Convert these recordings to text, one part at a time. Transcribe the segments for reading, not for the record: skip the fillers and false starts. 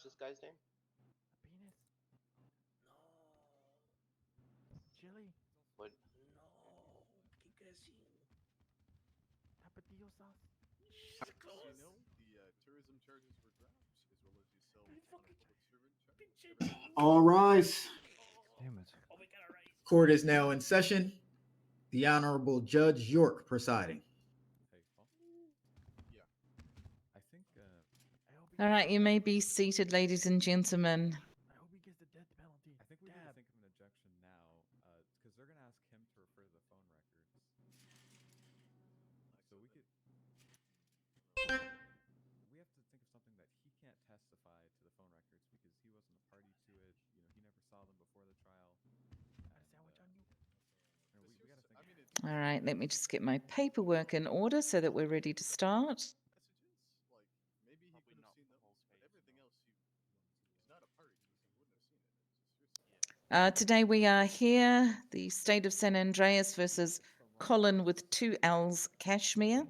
What's this guy's name? Penis. Chili. What? No. ¿Qué crees? Tapatio sauce. You know, the tourism charges were dropped, as well as yourself on a public servant charge. All rise. Damn it. Oh, we got it right. Court is now in session. The Honorable Judge York presiding. Hey, Paul? Yeah. I think. All right, you may be seated, ladies and gentlemen. I hope he gets the death penalty. I think we need to think of an objection now, because they're going to ask him to refer to the phone records. So we could. We have to think of something that he can't testify to the phone records because he wasn't a party to it. You know, he never saw them before the trial. Got a sandwich on you? We got to think. I mean, it's All right, let me just get my paperwork in order so that we're ready to start. messages. Like, maybe he could have seen them, but everything else, he's not a party, so he wouldn't have seen it. It's just Today we are here, the State of San Andreas versus Colin with 2 L's, Cashmere.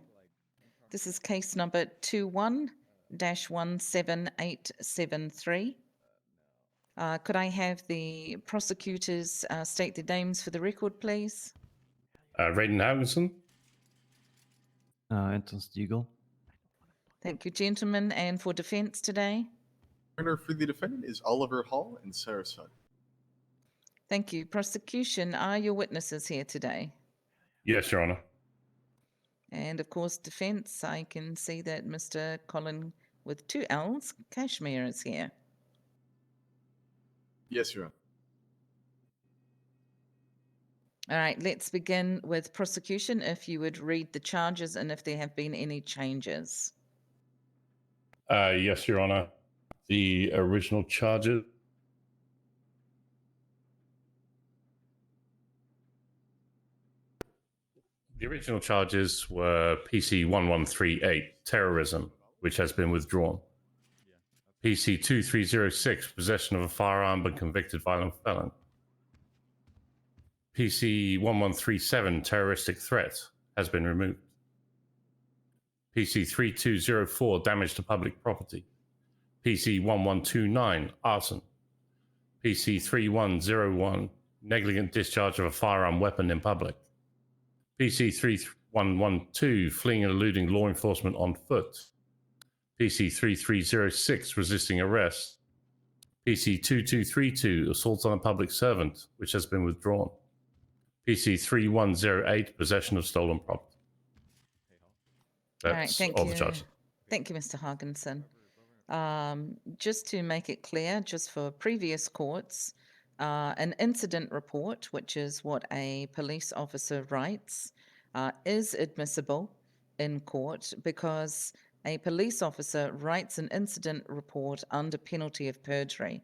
This is case number 21-17873. Could I have the prosecutors state their names for the record, please? Raiden Haugensen. Anton Stiegl. Thank you, gentlemen. And for defense today? Partner for the defendant is Oliver Hall and Sarah Sun. Thank you. Prosecution, are your witnesses here today? Yes, Your Honor. And of course, defense, I can see that Mr. Colin with 2 L's, Cashmere, is here. Yes, Your Honor. All right, let's begin with prosecution. If you would read the charges and if there have been any changes. Yes, Your Honor. The original charges. The original charges were PC 1138, terrorism, which has been withdrawn. PC 2306, possession of a firearm but convicted violent felon. PC 1137, terroristic threat, has been removed. PC 3204, damage to public property. PC 1129, arson. PC 3101, negligent discharge of a firearm weapon in public. PC 3112, fleeing and eluding law enforcement on foot. PC 3306, resisting arrest. PC 2232, assault on a public servant, which has been withdrawn. PC 3108, possession of stolen property. All right, That's thank all you. the charges. Thank you, Mr. Haugensen. Just to make it clear, just for previous courts, an incident report, which is what a police officer writes, is admissible in court because a police officer writes an incident report under penalty of perjury.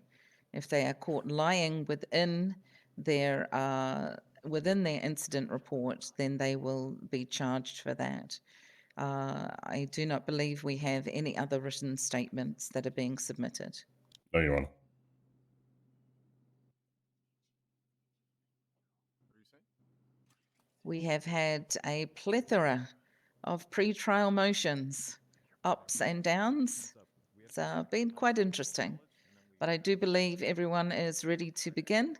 If they are caught lying within their incident report, then they will be charged for that. I do not believe we have any other written statements that are being submitted. No, Your Honor. What are you saying? We have had a plethora of pre-trial motions, ups and downs. It's been quite interesting, but I do believe everyone is ready to begin.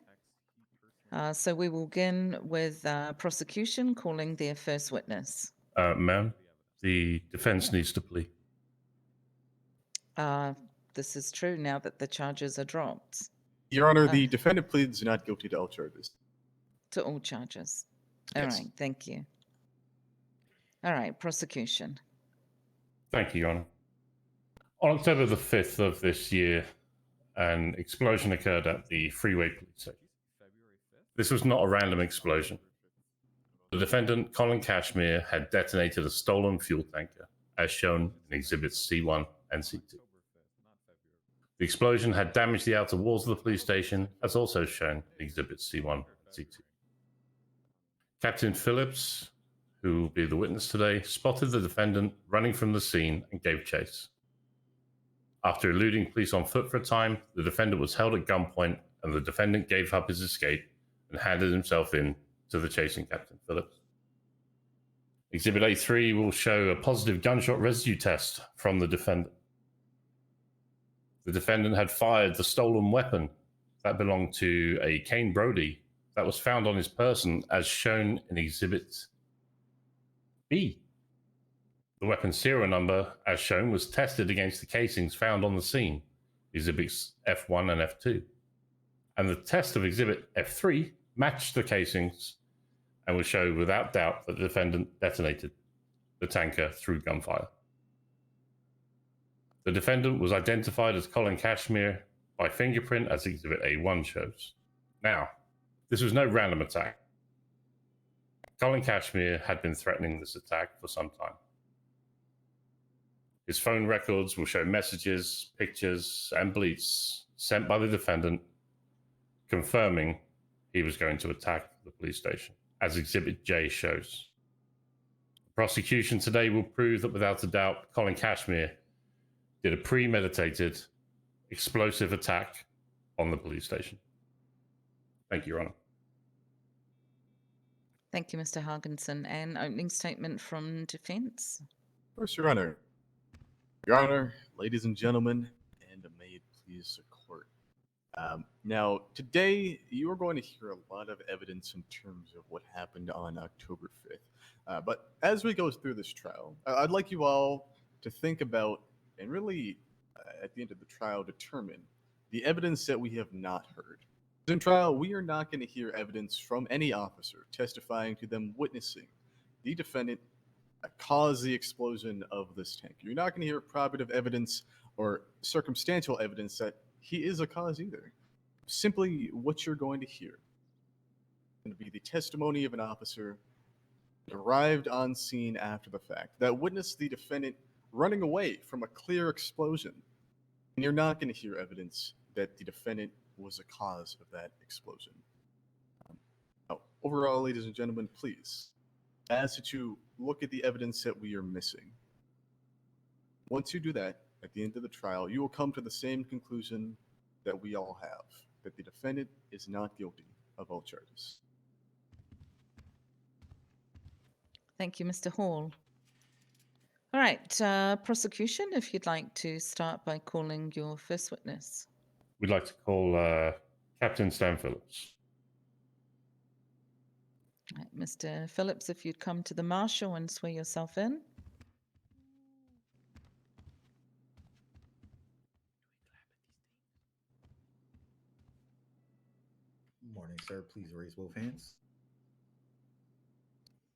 So we will begin with prosecution calling their first witness. Ma'am, the defense needs to plea. This is true now that the charges are dropped Your Honor, the defendant pleads not guilty to all charges. to all charges. All Yes. right, thank you. All right, prosecution. Thank you, Your Honor. On October the 5th of this year, an explosion occurred at the Freeway Police Station. February 5th? This was not a random explosion. The defendant, Colin Cashmere, had detonated a stolen fuel tanker, as shown in Exhibits C1 and C2. October 5th, not February. The explosion had damaged the outer walls of the police station, as also shown in Exhibits C1 and C2. Captain Phillips, who will be the witness today, spotted the defendant running from the scene and gave chase. After eluding police on foot for a time, the defendant was held at gunpoint and the defendant gave up his escape and handed himself in to the chasing Captain Phillips. Exhibit A3 will show a positive gunshot residue test from the defendant. The defendant had fired the stolen weapon that belonged to a Kane Brody that was found on his person as shown in Exhibit B. The weapon serial number, as shown, was tested against the casings found on the scene, Exhibits F1 and F2. And the test of Exhibit F3 matched the casings and would show without doubt that the defendant detonated the tanker through gunfire. The defendant was identified as Colin Cashmere by fingerprint, as Exhibit A1 shows. Now, this was no random attack. Colin Cashmere had been threatening this attack for some time. His phone records will show messages, pictures, and bleeps sent by the defendant confirming he was going to attack the police station, as Exhibit J shows. The prosecution today will prove that without a doubt, Colin Cashmere did a premeditated, explosive attack on the police station. Thank you, Your Honor. Thank you, Mr. Haugensen. An opening statement from defense. Of course, Your Honor. Your Honor, ladies and gentlemen, and may it please the court. Now, today, you are going to hear a lot of evidence in terms of what happened on October 5th. But as we go through this trial, I'd like you all to think about and really, at the end of the trial, determine the evidence that we have not heard. In trial, we are not going to hear evidence from any officer testifying to them witnessing the defendant cause the explosion of this tank. You're not going to hear probative evidence or circumstantial evidence that he is a cause either. Simply what you're going to hear is going to be the testimony of an officer that arrived on scene after the fact, that witnessed the defendant running away from a clear explosion. And you're not going to hear evidence that the defendant was a cause of that explosion. Now, overall, ladies and gentlemen, please, I ask that you look at the evidence that we are missing. Once you do that, at the end of the trial, you will come to the same conclusion that we all have, that the defendant is not guilty of all charges. Thank you, Mr. Hall. All right, prosecution, if you'd like to start by calling your first witness. We'd like to call Captain Stan Phillips. All right, Mr. Phillips, if you'd come to the marshal and swear yourself in. Morning, sir. Please raise both hands.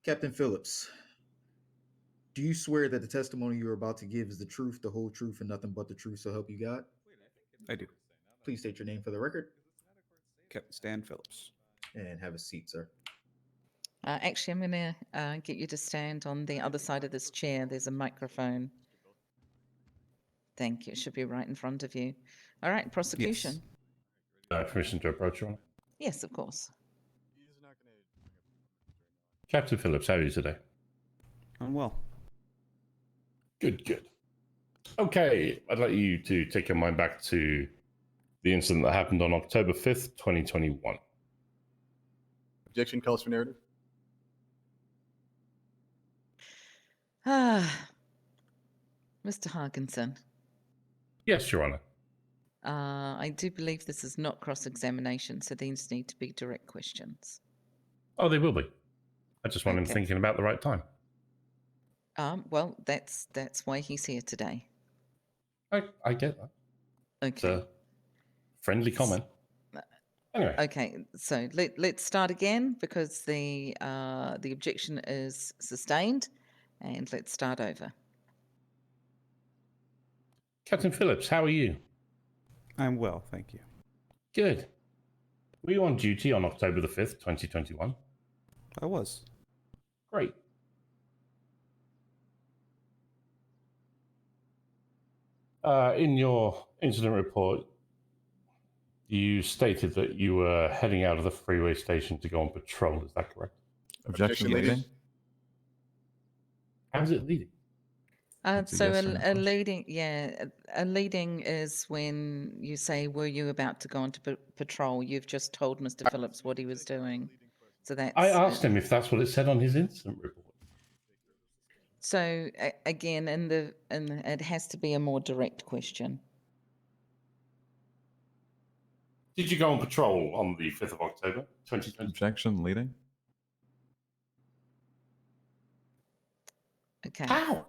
Captain Phillips, do you swear that the testimony you're about to give is the truth, the whole truth, and nothing but the truth, so help you God? I do. Please state your name for the record. Captain Stan Phillips. And have a seat, sir. Actually, I'm going to get you to stand on the other side of this chair. There's a microphone. Thank you. It should be right in front of you. All right, prosecution. Yes. Permission to approach, Your Honor? Yes, of course. Captain Phillips, how are you today? I'm well. Good, good. Okay, I'd like you to take your mind back to the incident that happened on October 5th, 2021. Objection calls for narrative. Mr. Haugensen. Yes, Your Honor. I do believe this is not cross-examination, so these need to be direct questions. Oh, they will be. I just want him thinking about the right time. Well, that's why he's here today. I get that. Okay. It's a friendly comment. Anyway. Okay, so let's start again because the objection is sustained, and let's start over. Captain Phillips, how are you? I'm well, thank you. Good. Were you on duty on October the 5th, 2021? I was. Great. In your incident report, you stated that you were heading out of the freeway station to go on patrol. Is that correct? Objection leading. How's it leading? So a leading, a leading is when you say, "Were you about to go on to patrol?" You've just told Mr. Phillips what he was doing. So that's. I asked him if that's what it said on his incident report. So again, it has to be a more direct question. Did you go on patrol on the 5th of October, 2020? Objection leading. Okay. How?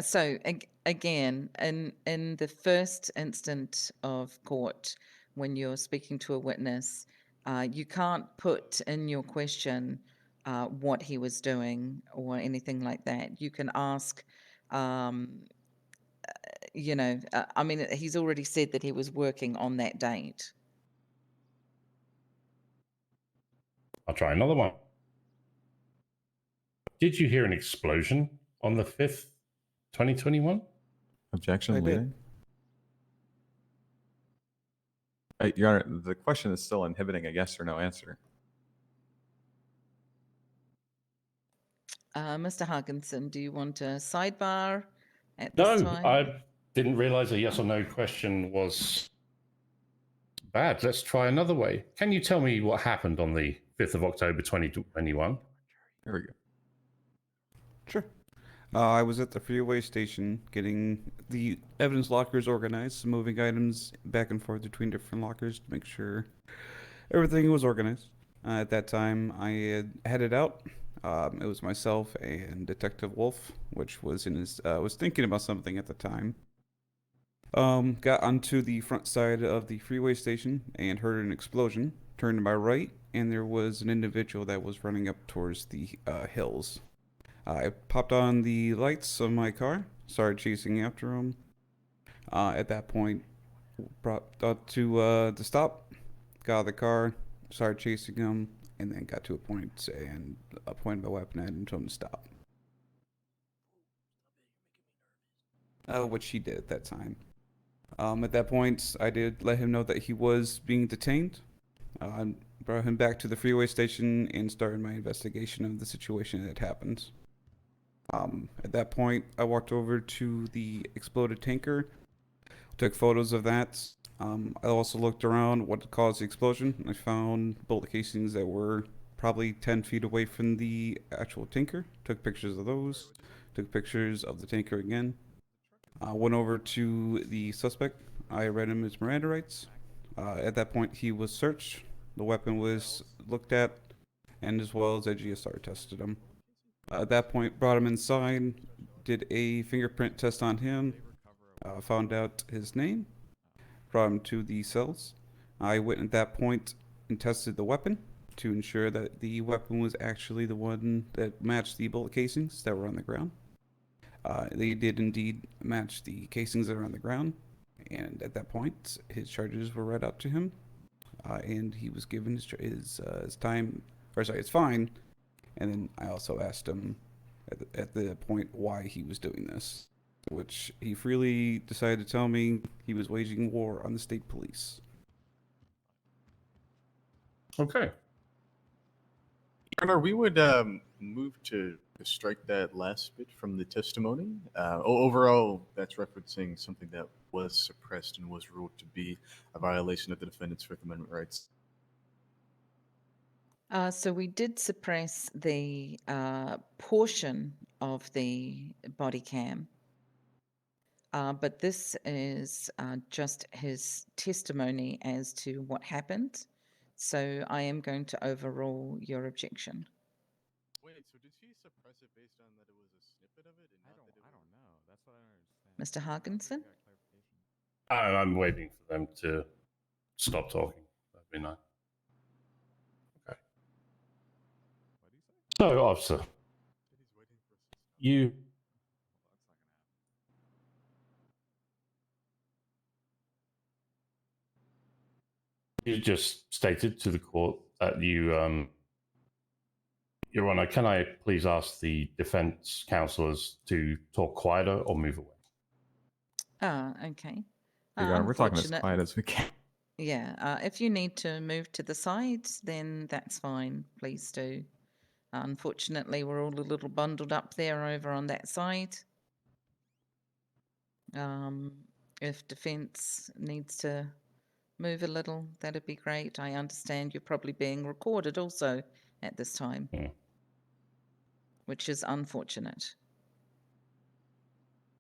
So again, in the first instant of court, when you're speaking to a witness, you can't put in your question what he was doing or anything like that. You can ask, I mean, he's already said that he was working on that date. I'll try another one. Did you hear an explosion on the 5th, 2021? Objection I did. leading. Your Honor, the question is still inhibiting a yes or no answer. Mr. Haugensen, do you want a sidebar at this No, time? I didn't realize a yes or no question was bad. Let's try another way. Can you tell me what happened on the 5th of October, 2021? Here we go. Sure. I was at the freeway station getting the evidence lockers organized, moving items back and forth between different lockers to make sure everything was organized. At that time, I had headed out. It was myself and Detective Wolf, which was in his was thinking about something at the time. Got onto the front side of the freeway station and heard an explosion. Turned to my right, and there was an individual that was running up towards the hills. I popped on the lights of my car, started chasing after him. At that point, brought up to stop, got out of the car, started chasing him, and then got to a point and pointed my weapon at him and told him to stop. Which he did at that time. At that point, I did let him know that he was being detained. Brought him back to the freeway station and started my investigation of the situation that had happened. At that point, I walked over to the exploded tanker, took photos of that. I also looked around what caused the explosion. I found bullet casings that were probably 10 feet away from the actual tanker. Took pictures of those. Took pictures of the tanker again. Went over to the suspect. I read him his Miranda rights. At that point, he was searched. The weapon was looked at, and as well as a GSR tested him. At that point, brought him inside, did a fingerprint test on him, found out his name, brought him to the cells. I went at that point and tested the weapon to ensure that the weapon was actually the one that matched the bullet casings that were on the ground. They did indeed match the casings that are on the ground, and at that point, his charges were read out to him, and he was given his fine. And then I also asked him at the point why he was doing this, which he freely decided to tell me he was waging war on the state police. Okay. Your Honor, we would move to strike that last bit from the testimony. Overall, that's referencing something that was suppressed and was ruled to be a violation of the defendant's Fifth Amendment rights. So we did suppress the portion of the body cam, but this is just his testimony as to what happened. So I am going to overrule your objection. Wait, so did she suppress it based on that it was a snippet of it and I not don't that it was... know. That's what I don't understand. Mr. I don't Haugensen? think we got clarification. I'm waiting for them to stop talking. That'd be nice. Okay. What do you say? So, officer, He's waiting for us to stop. you Well, that's not gonna happen. you just stated to the court that you, Your Honor, can I please ask the defense counselors to talk quieter or move away? Okay. Your Honor, we're talking as Unfortunate- quiet as we can. Yeah, if you need to move to the side, then that's fine. Please do. Unfortunately, we're all a little bundled up there over on that side. If defense needs to move a little, that'd be great. I understand you're probably being recorded also at this time, which is unfortunate.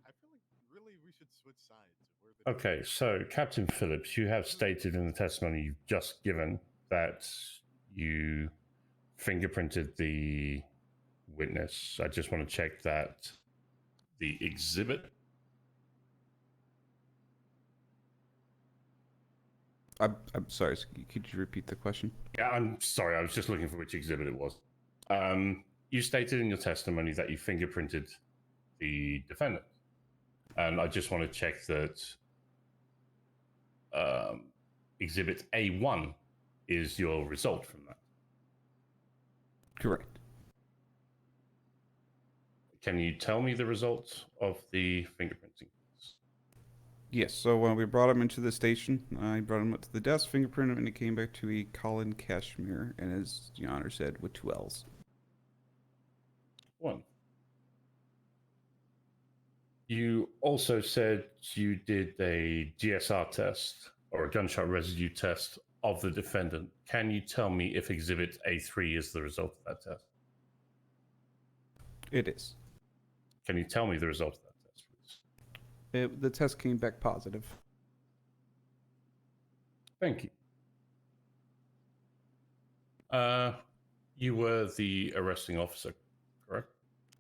I feel like really we should switch sides. If we're Okay, so Captain Phillips, you have stated in the testimony you've just given that you fingerprinted the witness. I just want to check that the exhibit. I'm sorry. Could you repeat the question? Yeah, I'm sorry. I was just looking for which exhibit it was. You stated in your testimony that you fingerprinted the defendant, and I just want to check that exhibit A1 is your result from that. Correct. Can you tell me the results of the fingerprinting? Yes. So when we brought him into the station, I brought him up to the desk, fingerprinted him, and it came back to a Colin Cashmere, and as Your Honor said, with 2 L's. 1. You also said you did a GSR test or a gunshot residue test of the defendant. Can you tell me if exhibit A3 is the result of that test? It is. Can you tell me the result of that test, please? The test came back positive. Thank you. You were the arresting officer, correct?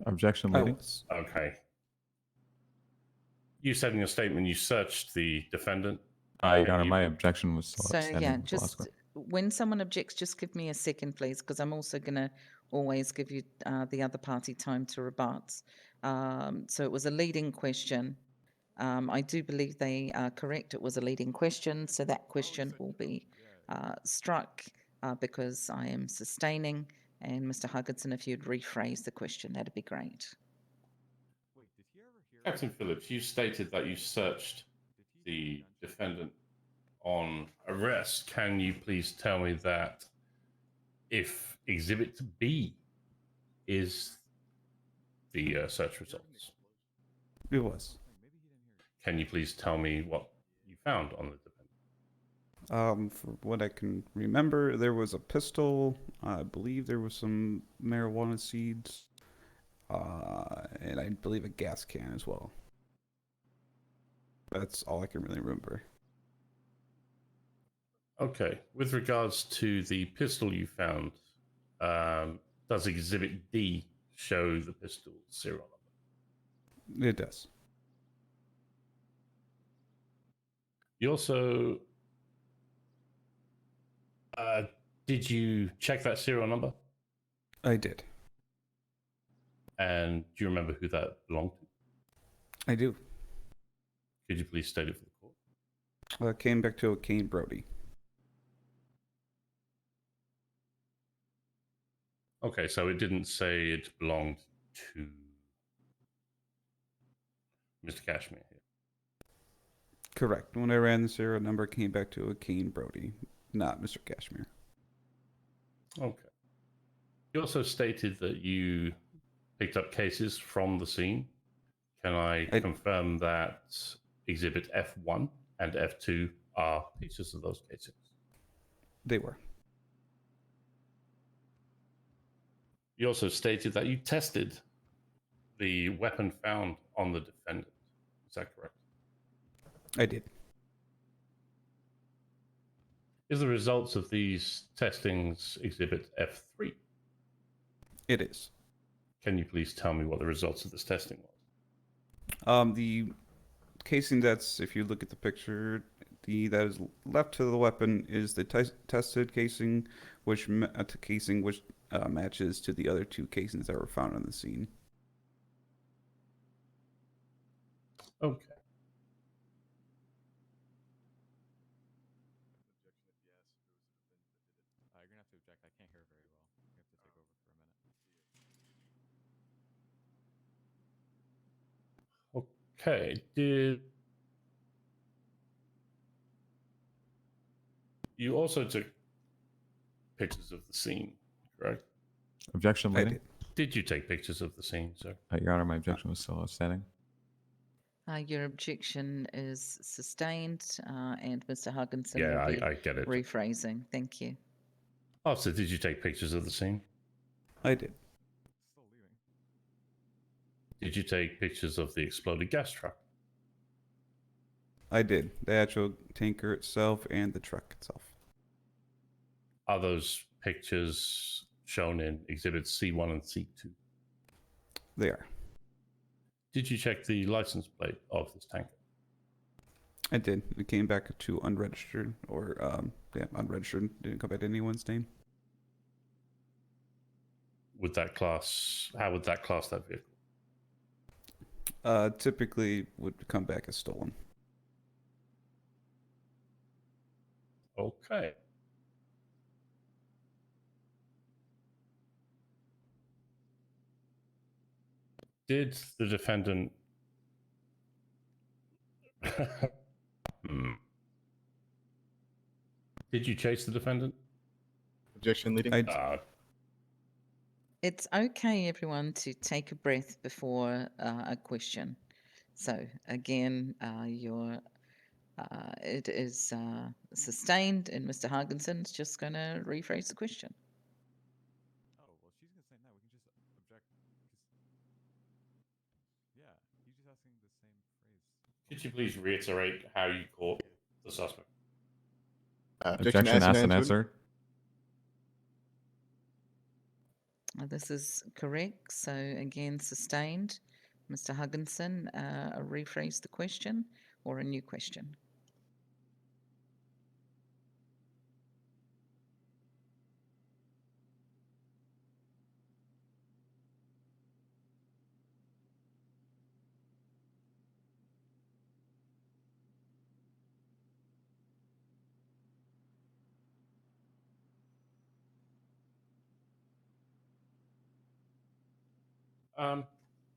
Objection, I lady. was. Okay. You said in your statement you searched the defendant. Your Honor, you- my objection was still So outstanding. yeah, with the last just one. when someone objects, just give me a second, please, because I'm also going to always give you the other party time to rebut. So it was a leading question. I do believe they are correct. It was a leading question, so that question will be struck because I am sustaining. And Mr. Haugensen, if you'd rephrase the question, that'd be great. Wait, did he ever hear? Captain Phillips, you stated that you searched the defendant on arrest. Can you please tell me that if exhibit B is the search results? It was. Can you please tell me what you found on the defendant? For what I can remember, there was a pistol. I believe there was some marijuana seeds, and I believe a gas can as well. That's all I can really remember. Okay. With regards to the pistol you found, does exhibit D show the pistol serial number? It does. You also did you check that serial number? I did. And do you remember who that belonged to? I do. Could you please state it for the court? Came back to a Kane Brody. Okay, so it didn't say it belonged to Mr. Cashmere here. Correct. When I ran the serial number, it came back to a Kane Brody, not Mr. Cashmere. Okay. You also stated that you picked up cases from the scene. Can I confirm that exhibit F1 and F2 are pieces of those cases? They were. You also stated that you tested the weapon found on the defendant. Is that correct? I did. Is the results of these testings exhibit F3? It is. Can you please tell me what the results of this testing was? The casing that's, if you look at the picture, that is left to the weapon is the tested casing, which matches to the other 2 casings that were found on the scene. Okay. You're gonna have to object. I can't hear very well. You have to take over for a minute. Okay. Did you also took pictures of the scene, correct? Objection, I lady. did. Did you take pictures of the scene, sir? Your Honor, my objection was still outstanding. Your objection is sustained, and Mr. Haugensen Yeah, will be I get it. rephrasing. Thank you. Oh, so did you take pictures of the scene? I did. Still leaving. Did you take pictures of the exploded gas truck? I did. The actual tanker itself and the truck itself. Are those pictures shown in Exhibits C1 and C2? They are. Did you check the license plate of this tanker? I did. It came back to unregistered, or unregistered. Didn't come back to anyone's name. Would that class? How would that class that vehicle? Typically would come back as stolen. Okay. Did the defendant? Hmm. Did you chase the defendant? Objection leading. It's okay, everyone, to take a breath before a question. So again, it is sustained, and Mr. Haugensen's just going to rephrase the question. Oh, well, she's gonna say no. We can just object. Yeah, he's just asking the same phrase. Could you please reiterate how you caught the suspect? Objection asked and answered. This is correct. So again, sustained. Mr. Haugensen, rephrase the question or a new question.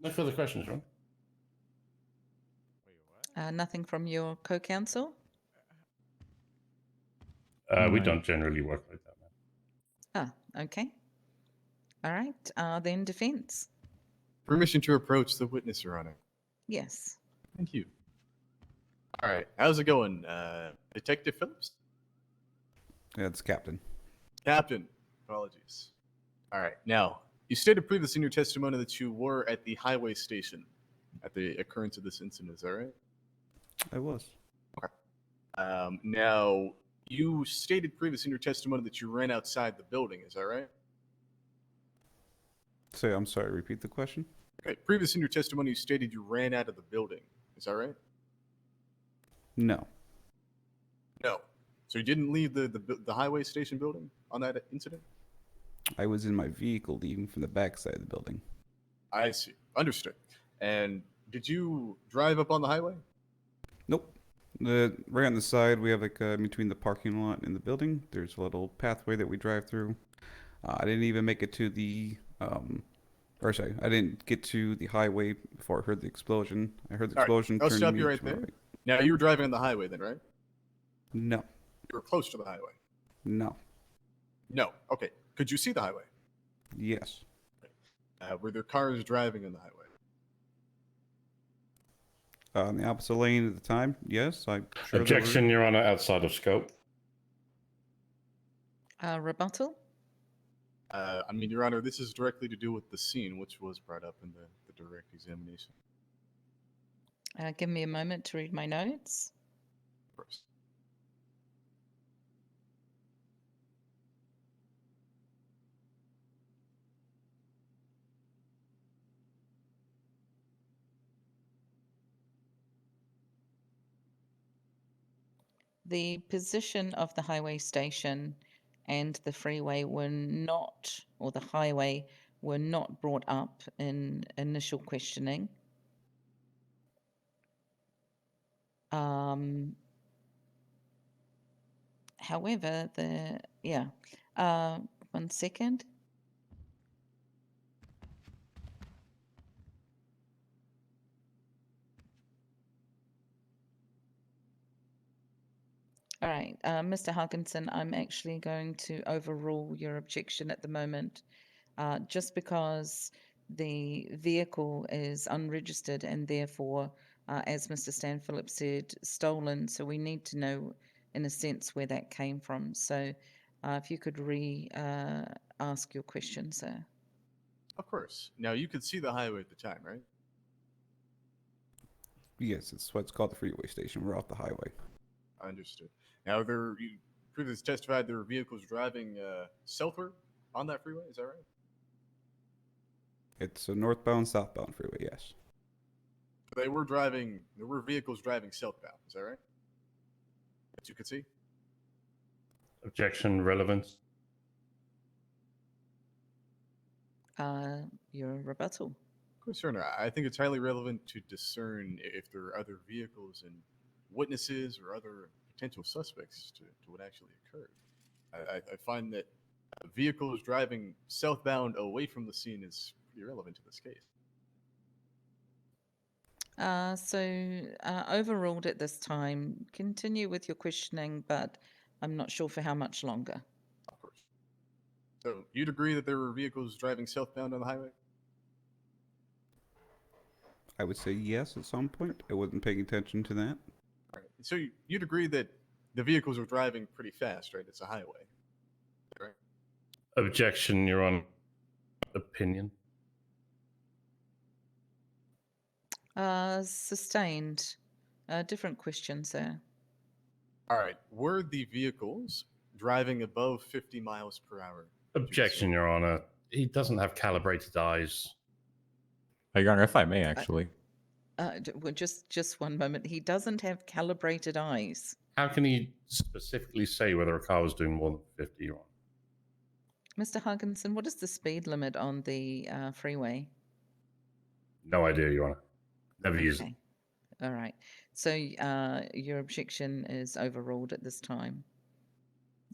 No further questions, right? Wait, what? Nothing from your co-counsel? We Right. don't generally work like that, man. Okay. All right. Then defense. Permission to approach the witness, Your Honor. Yes. Thank you. All right, how's it going, Detective Phillips? Yeah, it's Captain. Captain, apologies. All right, now, you stated previously in your testimony that you were at the highway station at the occurrence of this incident, is that right? I was. Now, you stated previously in your testimony that you ran outside the building, is that right? So I'm sorry. Repeat the question. Okay, previously in your testimony, you stated you ran out of the building, is that right? No. No. So you didn't leave the highway station building on that incident? I was in my vehicle leaving from the back side of the building. I see. Understood. And did you drive up on the highway? Nope. Right on the side, we have like between the parking lot and the building, there's a little pathway that we drive through. I didn't even make it to the, or sorry, I didn't get to the highway before I heard the explosion. I heard the All right, explosion. I'll turned stop me you right to my there. Now, you were driving on the highway then, right? No. You were close to the highway? No. No. Okay. Could you see the highway? Yes. Were there cars driving on the highway? On the opposite lane at the time, yes. I'm sure there Objection, Your Honor, outside of scope. Rebuttal? I mean, Your Honor, this is directly to do with the scene, which was brought up in the direct examination. Give me a moment to read my notes. Of course. The position of the highway station and the freeway were not, or the highway were not brought up in initial questioning. However, one second. All right, Mr. Haugensen, I'm actually going to overrule your objection at the moment, just because the vehicle is unregistered and therefore, as Mr. Stan Phillips said, stolen. So we need to know, in a sense, where that came from. So if you could ask your question, sir. Of course. Now, you could see the highway at the time, right? Yes, it's what's called the freeway station. We're off the highway. Understood. Now, you previously testified there were vehicles driving southward on that freeway. Is that right? It's a northbound, southbound freeway, yes. There were vehicles driving southbound. Is that right? That you could see? Objection, relevance. Your rebuttal. Concern. I think it's highly relevant to discern if there are other vehicles and witnesses or other potential suspects to what actually occurred. I find that vehicles driving southbound away from the scene is pretty relevant to this case. Overruled at this time. Continue with your questioning, but I'm not sure for how much longer. Of course. So you'd agree that there were vehicles driving southbound on the highway? I would say yes at some point. I wasn't paying attention to that. All right. So you'd agree that the vehicles were driving pretty fast, right? It's a highway, right? Objection, Your Honor. Opinion. Sustained. Different question, sir. All right. Were the vehicles driving above 50 miles per hour? Objection, Your Honor. He doesn't have calibrated eyes. Your Honor, if I may, actually. Well, just one moment. He doesn't have calibrated eyes. How can he specifically say whether a car was doing more than 50, Your Honor? Mr. Haugensen, what is the speed limit on the freeway? No idea, Your Honor. Never used it. Okay. All right. So your objection is overruled at this time.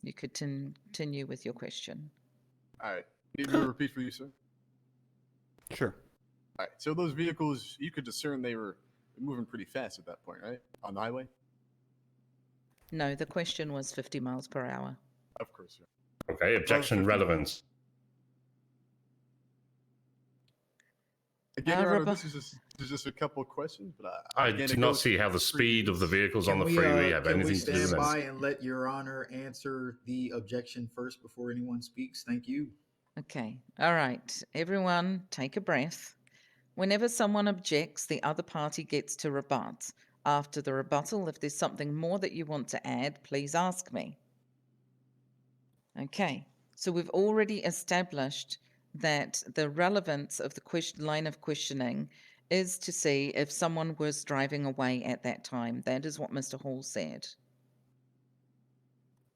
You could continue with your question. All right. Need me to repeat for you, sir? Sure. All right. So those vehicles, you could discern they were moving pretty fast at that point, right? On the highway? No, the question was 50 miles per hour. Of course, sir. Okay, objection, 50 relevance. Again, Your Honor, this is just a couple of questions, but I again, do it not goes see how to the speed of the vehicles on the Can freeway have can we anything to do with stand it. by and let Your Honor answer the objection first before anyone speaks? Thank you. Okay. All right. Everyone, take a breath. Whenever someone objects, the other party gets to rebut. After the rebuttal, if there's something more that you want to add, please ask me. Okay. So we've already established that the relevance of the line of questioning is to see if someone was driving away at that time. That is what Mr. Hall said.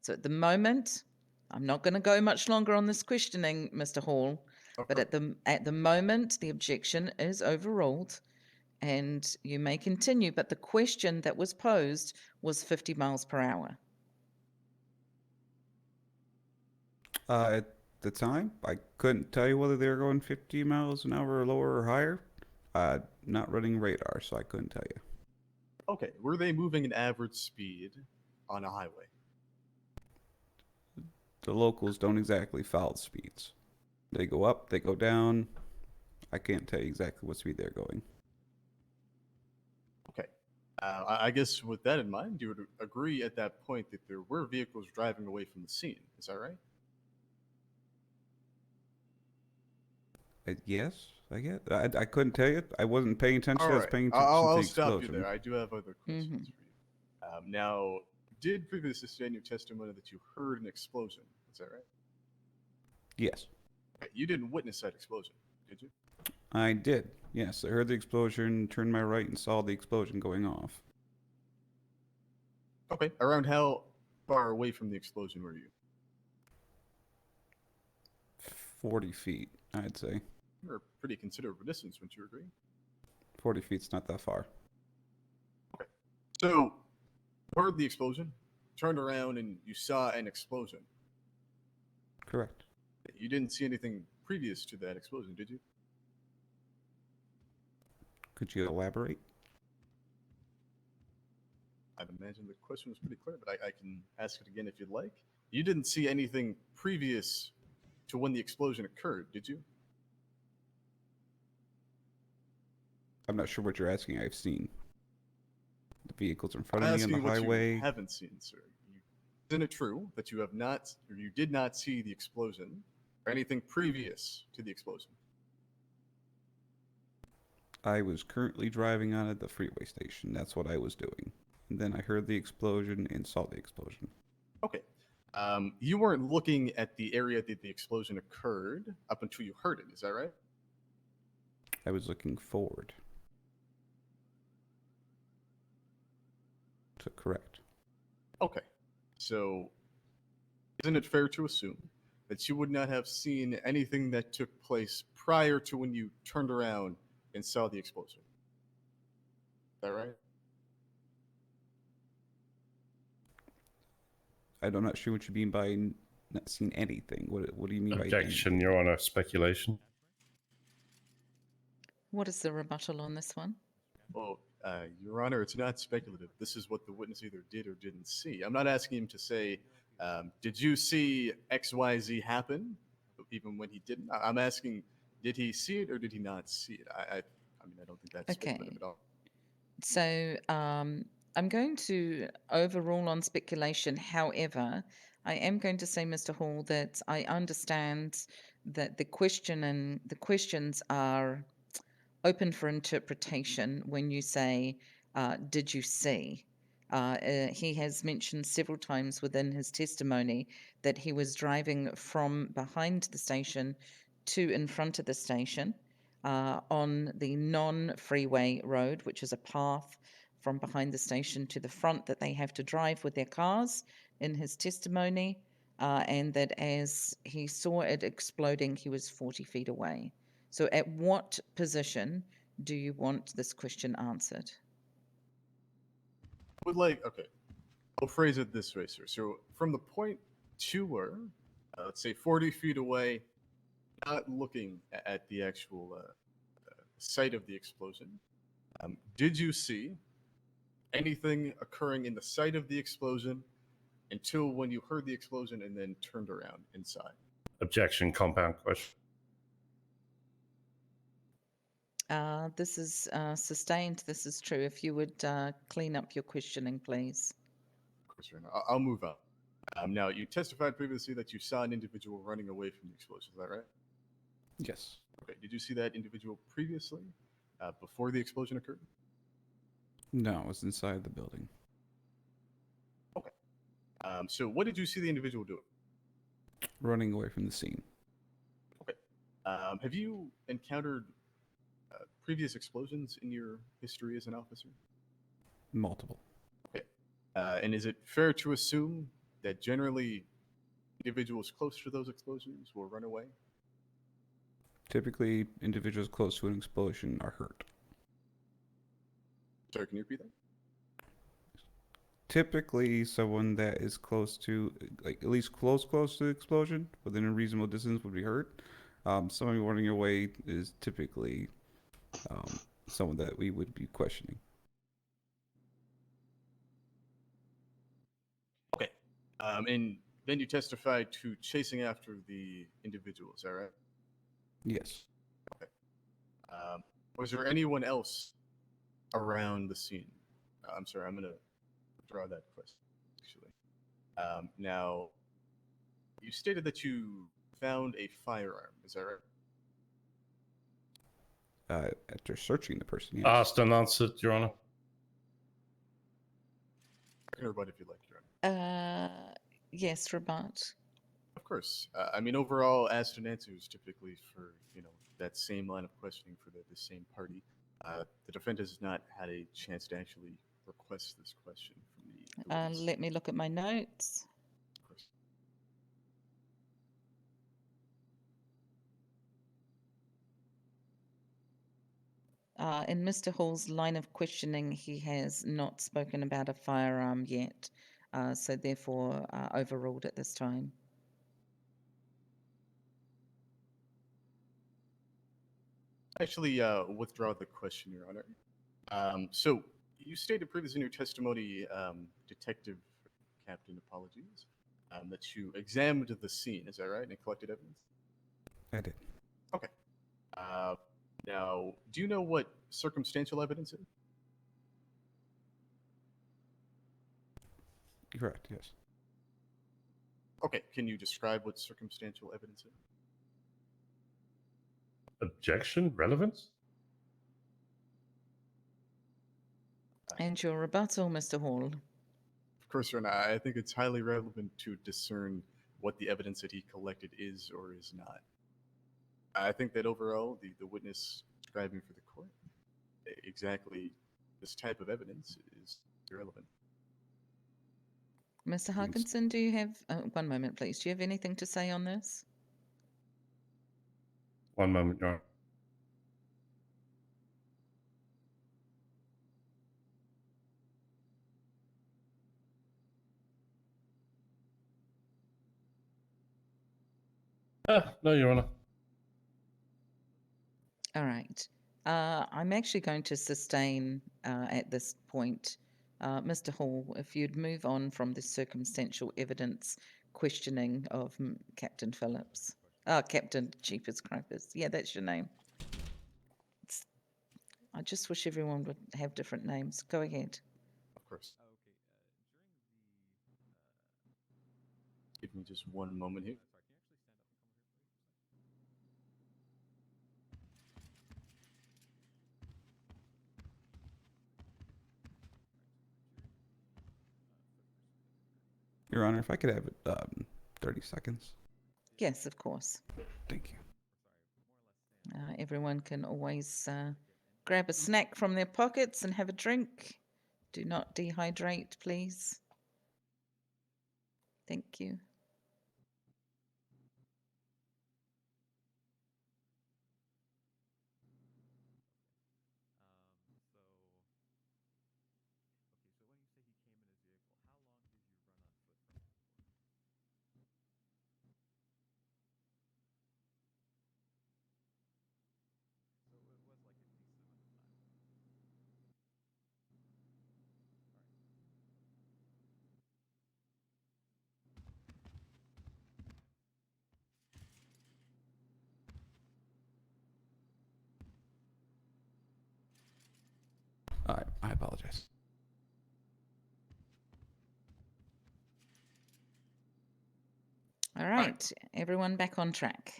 So at the moment, I'm not going to go much longer on this questioning, Mr. Hall, but at the moment, the objection is overruled and you may continue, but the question that was posed was 50 miles per hour. At the time, I couldn't tell you whether they were going 50 miles an hour or lower or higher. Not running radar, so I couldn't tell you. Okay. Were they moving at average speed on a highway? The locals don't exactly follow speeds. They go up, they go down. I can't tell you exactly what speed they're going. Okay. I guess with that in mind, you would agree at that point that there were vehicles driving away from the scene. Is that right? Yes, I guess. I couldn't tell you. I wasn't paying attention. All I was right. paying attention to I'll the stop you explosion. there. I do have other questions for you. Now, did previously say in your testimony that you heard an explosion? Is that right? Yes, You didn't witness that explosion, did you? I did. Yes, I heard the explosion, turned my right, and saw the explosion going off. Okay. Around how far away from the explosion were you? 40 feet, I'd say. You're a pretty considerable distance, wouldn't you agree? 40 feet's not that far. So, heard the explosion, turned around, and you saw an explosion. Correct. You didn't see anything previous to that explosion, did you? Could you elaborate? I imagine the question was pretty clear, but I can ask it again if you'd like. You didn't see anything previous to when the explosion occurred, did you? I'm not sure what you're asking. I've seen the vehicles in I'm front of me on asking the what highway. you haven't seen, sir. Isn't it true that you have not, or you did not see the explosion or anything previous to the explosion? I was currently driving on at the freeway station. That's what I was doing. And then I heard the explosion and saw the explosion. Okay. You weren't looking at the area that the explosion occurred up until you heard it. Is that right? I was looking forward. So correct. Okay. So, isn't it fair to assume that you would not have seen anything that took place prior to when you turned around and saw the explosion? Is that right? I'm not sure what you mean by not seeing anything. What do you mean by Objection, anything? Your Honor. Speculation. What is the rebuttal on this one? Well, Your Honor, it's not speculative. This is what the witness either did or didn't see. I'm not asking him to say, did you see XYZ happen, even when he didn't? I'm asking, did he see it or did he not see it? I mean, I don't think that's Okay. speculative at all. So I'm going to overrule on speculation. However, I am going to say, Mr. Hall, that I understand that the questions are open for interpretation when you say, did you see? He has mentioned several times within his testimony that he was driving from behind the station to in front of the station on the non-freeway road, which is a path from behind the station to the front that they have to drive with their cars in his testimony, and that as he saw it exploding, he was 40 feet away. So at what position do you want this question answered? Would like, okay, I'll phrase it this way, sir. So from the point you were, let's say 40 feet away, not looking at the actual site of the explosion, did you see anything occurring in the site of the explosion until when you heard the explosion and then turned around inside? Objection, compound question. This is sustained. This is true. If you would clean up your questioning, please. Of course, Your Honor. I'll move on. Now, you testified previously that you saw an individual running away from the explosion. Is that right? Yes. Okay. Did you see that individual previously, before the explosion occurred? No, it was inside the building. Okay. So what did you see the individual doing? Running away from the scene. Okay. Have you encountered previous explosions in your history as an officer? Multiple. Okay. And is it fair to assume that generally individuals close to those explosions will run away? Typically, individuals close to an explosion are hurt. Sorry, can you repeat that? Typically, someone that is close to, like at least close to the explosion, within a reasonable distance, would be hurt. Someone running away is typically someone that we would be questioning. Okay. And then you testified to chasing after the individual. Is that right? Yes. Was there anyone else around the scene? I'm sorry, I'm going to withdraw that question, actually. Now, you stated that you found a firearm. Is that right? After searching the person, yes. Asked and answered, Your Honor. I can rebut if you'd like, Your Honor. Yes, rebut. Of course. I mean, overall, asked and answers typically for, that same line of questioning for the same party. The defendant has not had a chance to actually request this question from the witness. Let me look at my notes. Of course. In Mr. Hall's line of questioning, he has not spoken about a firearm yet, so therefore overruled at this time. Actually, withdraw the question, Your Honor. So, you stated previously in your testimony, Detective Captain, apologies, that you examined the scene. Is that right? And collected evidence? I did. Okay. Now, do you know what circumstantial evidence is? Correct, yes. Okay. Can you describe what circumstantial evidence is? Objection, relevance? And your rebuttal, Mr. Hall. Of course, Your Honor, I think it's highly relevant to discern what the evidence that he collected is or is not. I think that overall, the witness describing for the court exactly this type of evidence is irrelevant. Mr. Haugensen, do you have one moment, please? Do you have anything to say on this? One moment, Your Honor. No, Your Honor. All right. I'm actually going to sustain at this point. Mr. Hall, if you'd move on from the circumstantial evidence questioning of Captain Phillips. Captain Jeepers Creepers. Yeah, that's your name. I just wish everyone would have different names. Go ahead. Of course. Okay. Give me just one moment here. Sorry, can you actually stand up and come over here, please? Your Honor, if I could have 30 seconds. Yes, of course. Thank you. Everyone can always grab a snack from their pockets and have a drink. Do not dehydrate, please. Thank you. I apologize. All right, everyone back on track.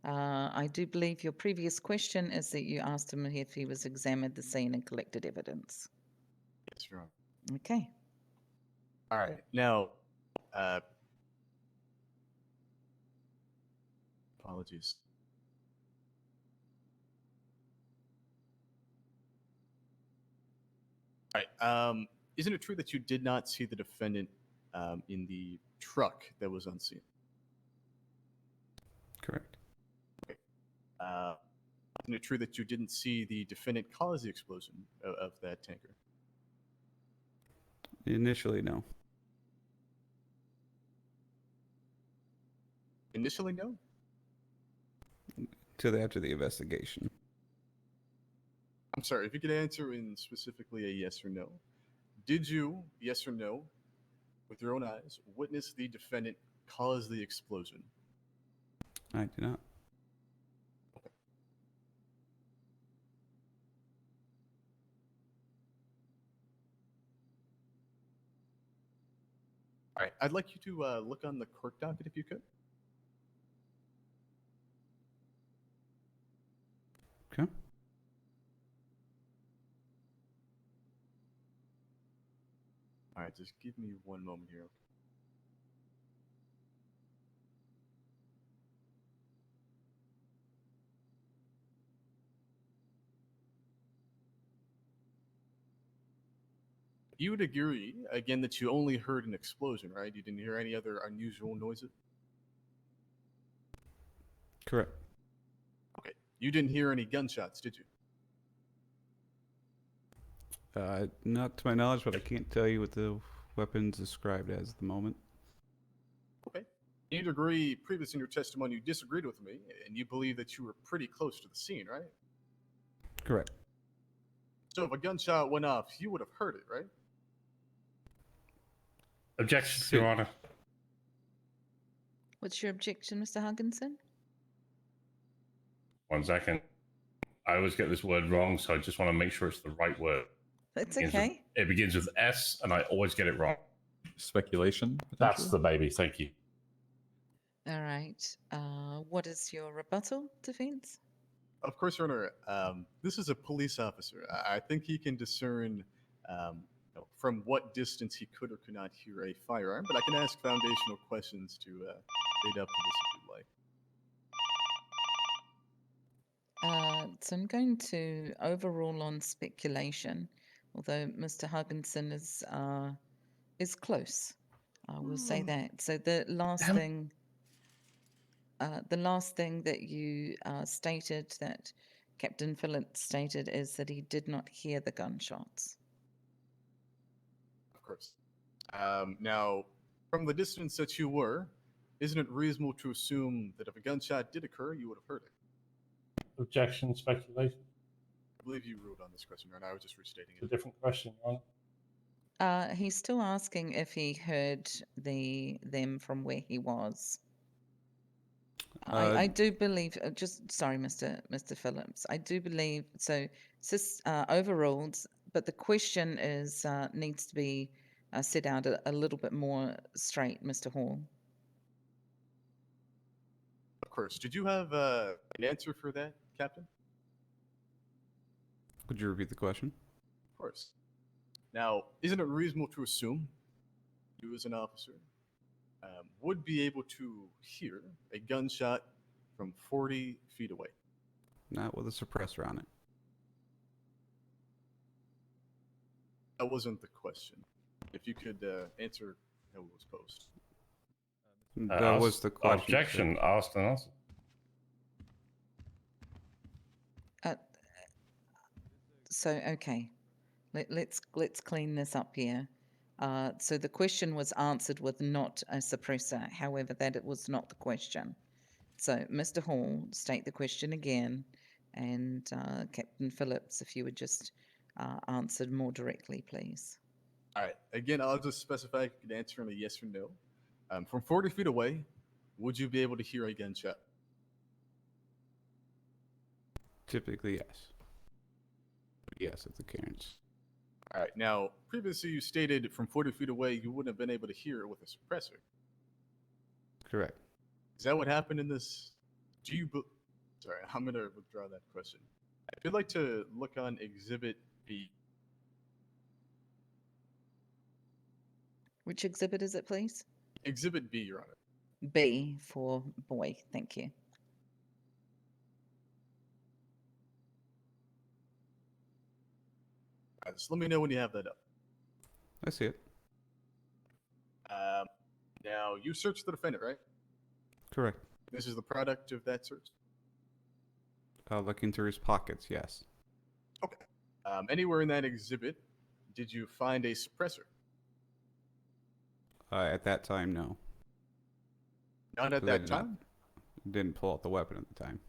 I do believe your previous question is that you asked him if he was examined the scene and collected evidence. Yes, Your Honor. Okay. All right. Now, apologies. All right. Isn't it true that you did not see the defendant in the truck that was unseen? Correct. Isn't it true that you didn't see the defendant cause the explosion of that tanker? Initially, no. Initially, no? Till after the investigation. I'm sorry, if you could answer in specifically a yes or no. Did you, yes or no, with your own eyes, witness the defendant cause the explosion? I do not. All right, I'd like you to look on the court docket if you could. Okay. All right, just give me one moment here. You would agree, again, that you only heard an explosion, right? You didn't hear any other unusual noises? Correct. Okay. You didn't hear any gunshots, did you? Not to my knowledge, but I can't tell you what the weapon's described as at the moment. Okay. You'd agree, previous in your testimony, you disagreed with me, and you believe that you were pretty close to the scene, right? Correct. So if a gunshot went off, you would have heard it, right? Objection, Your Honor. What's your objection, Mr. Haugensen? 1 second. I always get this word wrong, so I just want to make sure it's the right word. That's Begins with- okay. It begins with S, and I always get it wrong. Speculation. That's potentially? the baby. Thank you. All right. What is your rebuttal, defense? Of course, Your Honor. This is a police officer. I think he can discern from what distance he could or could not hear a firearm, but I can ask foundational questions to lead up to this if you'd like. So I'm going to overrule on speculation, although Mr. Haugensen is close. I will say that. So the last thing that you stated, that Captain Phillips stated, is that he did not hear the gunshots. Of course. Now, from the distance that you were, isn't it reasonable to assume that if a gunshot did occur, you would have heard it? Objection, speculation. I believe you ruled on this question, right? I was just restating It's a it. different question, Your Honor. He's still asking if he heard them from where he was. I do believe. Sorry, Mr. Phillips. I do believe so. Overruled, but the question is needs to be set out a little bit more straight, Mr. Hall. Of course. Did you have an answer for that, Captain? Could you repeat the question? Of course. Now, isn't it reasonable to assume you, as an officer, would be able to hear a gunshot from 40 feet away? Not with a suppressor on it. That wasn't the question. If you could answer how it was posed. That was the question. Objection, asked and answered. So okay, let's clean this up here. So the question was answered with not a suppressor. However, that it was not the question. So Mr. Hall, state the question again, and Captain Phillips, if you would just answer more directly, please. All right. Again, I'll just specify if you can answer in a yes or no. From 40 feet away, would you be able to hear a gunshot? Typically, yes. Yes, it's occurrence. All right. Now, previously you stated from 40 feet away you wouldn't have been able to hear it with a suppressor. Correct. Is that what happened in this? Sorry, I'm going to withdraw that question. If you'd like to look on Exhibit B. Which exhibit is it, please? Exhibit B, Your Honor. B for boy. Thank you. All right, just let me know when you have that up. I see it. Now, you searched the defendant, right? Correct. This is the product of that search? Looking through his pockets, yes. Okay. Anywhere in that exhibit, did you find a suppressor? At that time, no. Not at 'Cause I that did not- time? Didn't pull out the weapon at the time.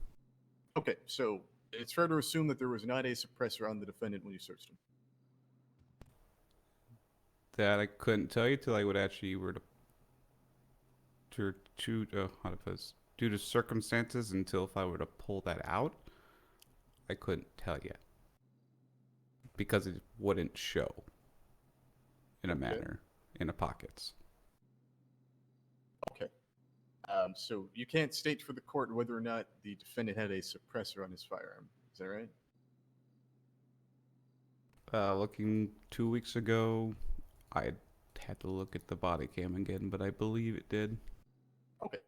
Okay, so it's fair to assume that there was not a suppressor on the defendant when you searched him. That I couldn't tell you till I would actually were how to put this, due to circumstances, until if I were to pull that out, I couldn't tell you because it wouldn't show in a manner in the pockets. Okay. So you can't state for the court whether or not the defendant had a suppressor on his firearm. Is that right? Looking 2 weeks ago, I had to look at the body cam again, but I believe it did. Okay.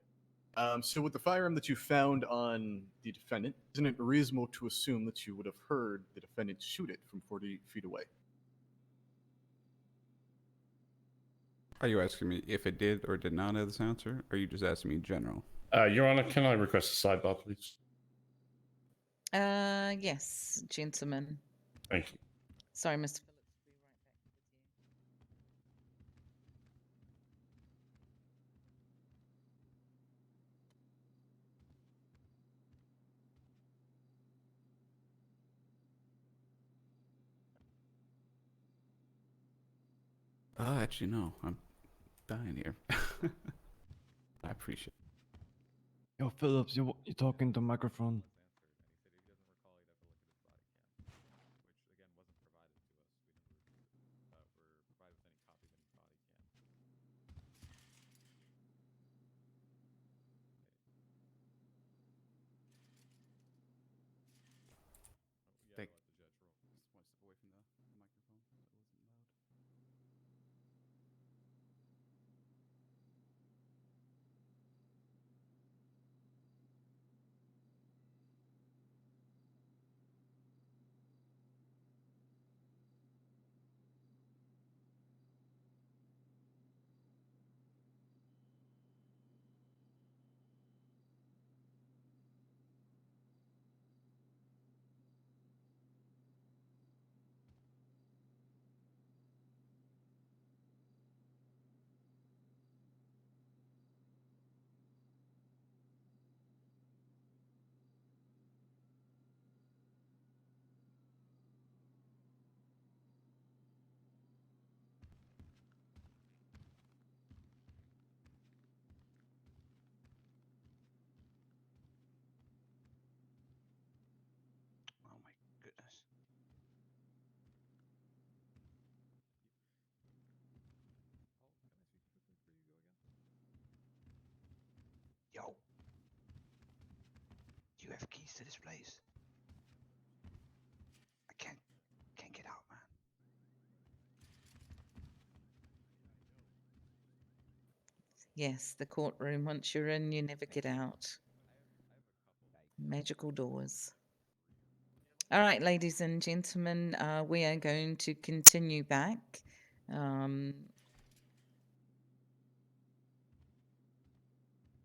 So with the firearm that you found on the defendant, isn't it reasonable to assume that you would have heard the defendant shoot it from 40 feet away? Are you asking me if it did or did not have the silencer? Or are you just asking me in general? Your Honor, can I request a sidebar, please? Yes, gentlemen. Thank you. Sorry, Mr. Phillips. Be right back with you. Actually, no. I'm dying here. I appreciate it. Yo, Phillips, you talking to microphone? Thank you. Just one step away from the microphone. keys to this place. I can't get out, man. Yes, the courtroom. Once you're in, you never get out. Magical doors. All right, ladies and gentlemen, we are going to continue back. Um,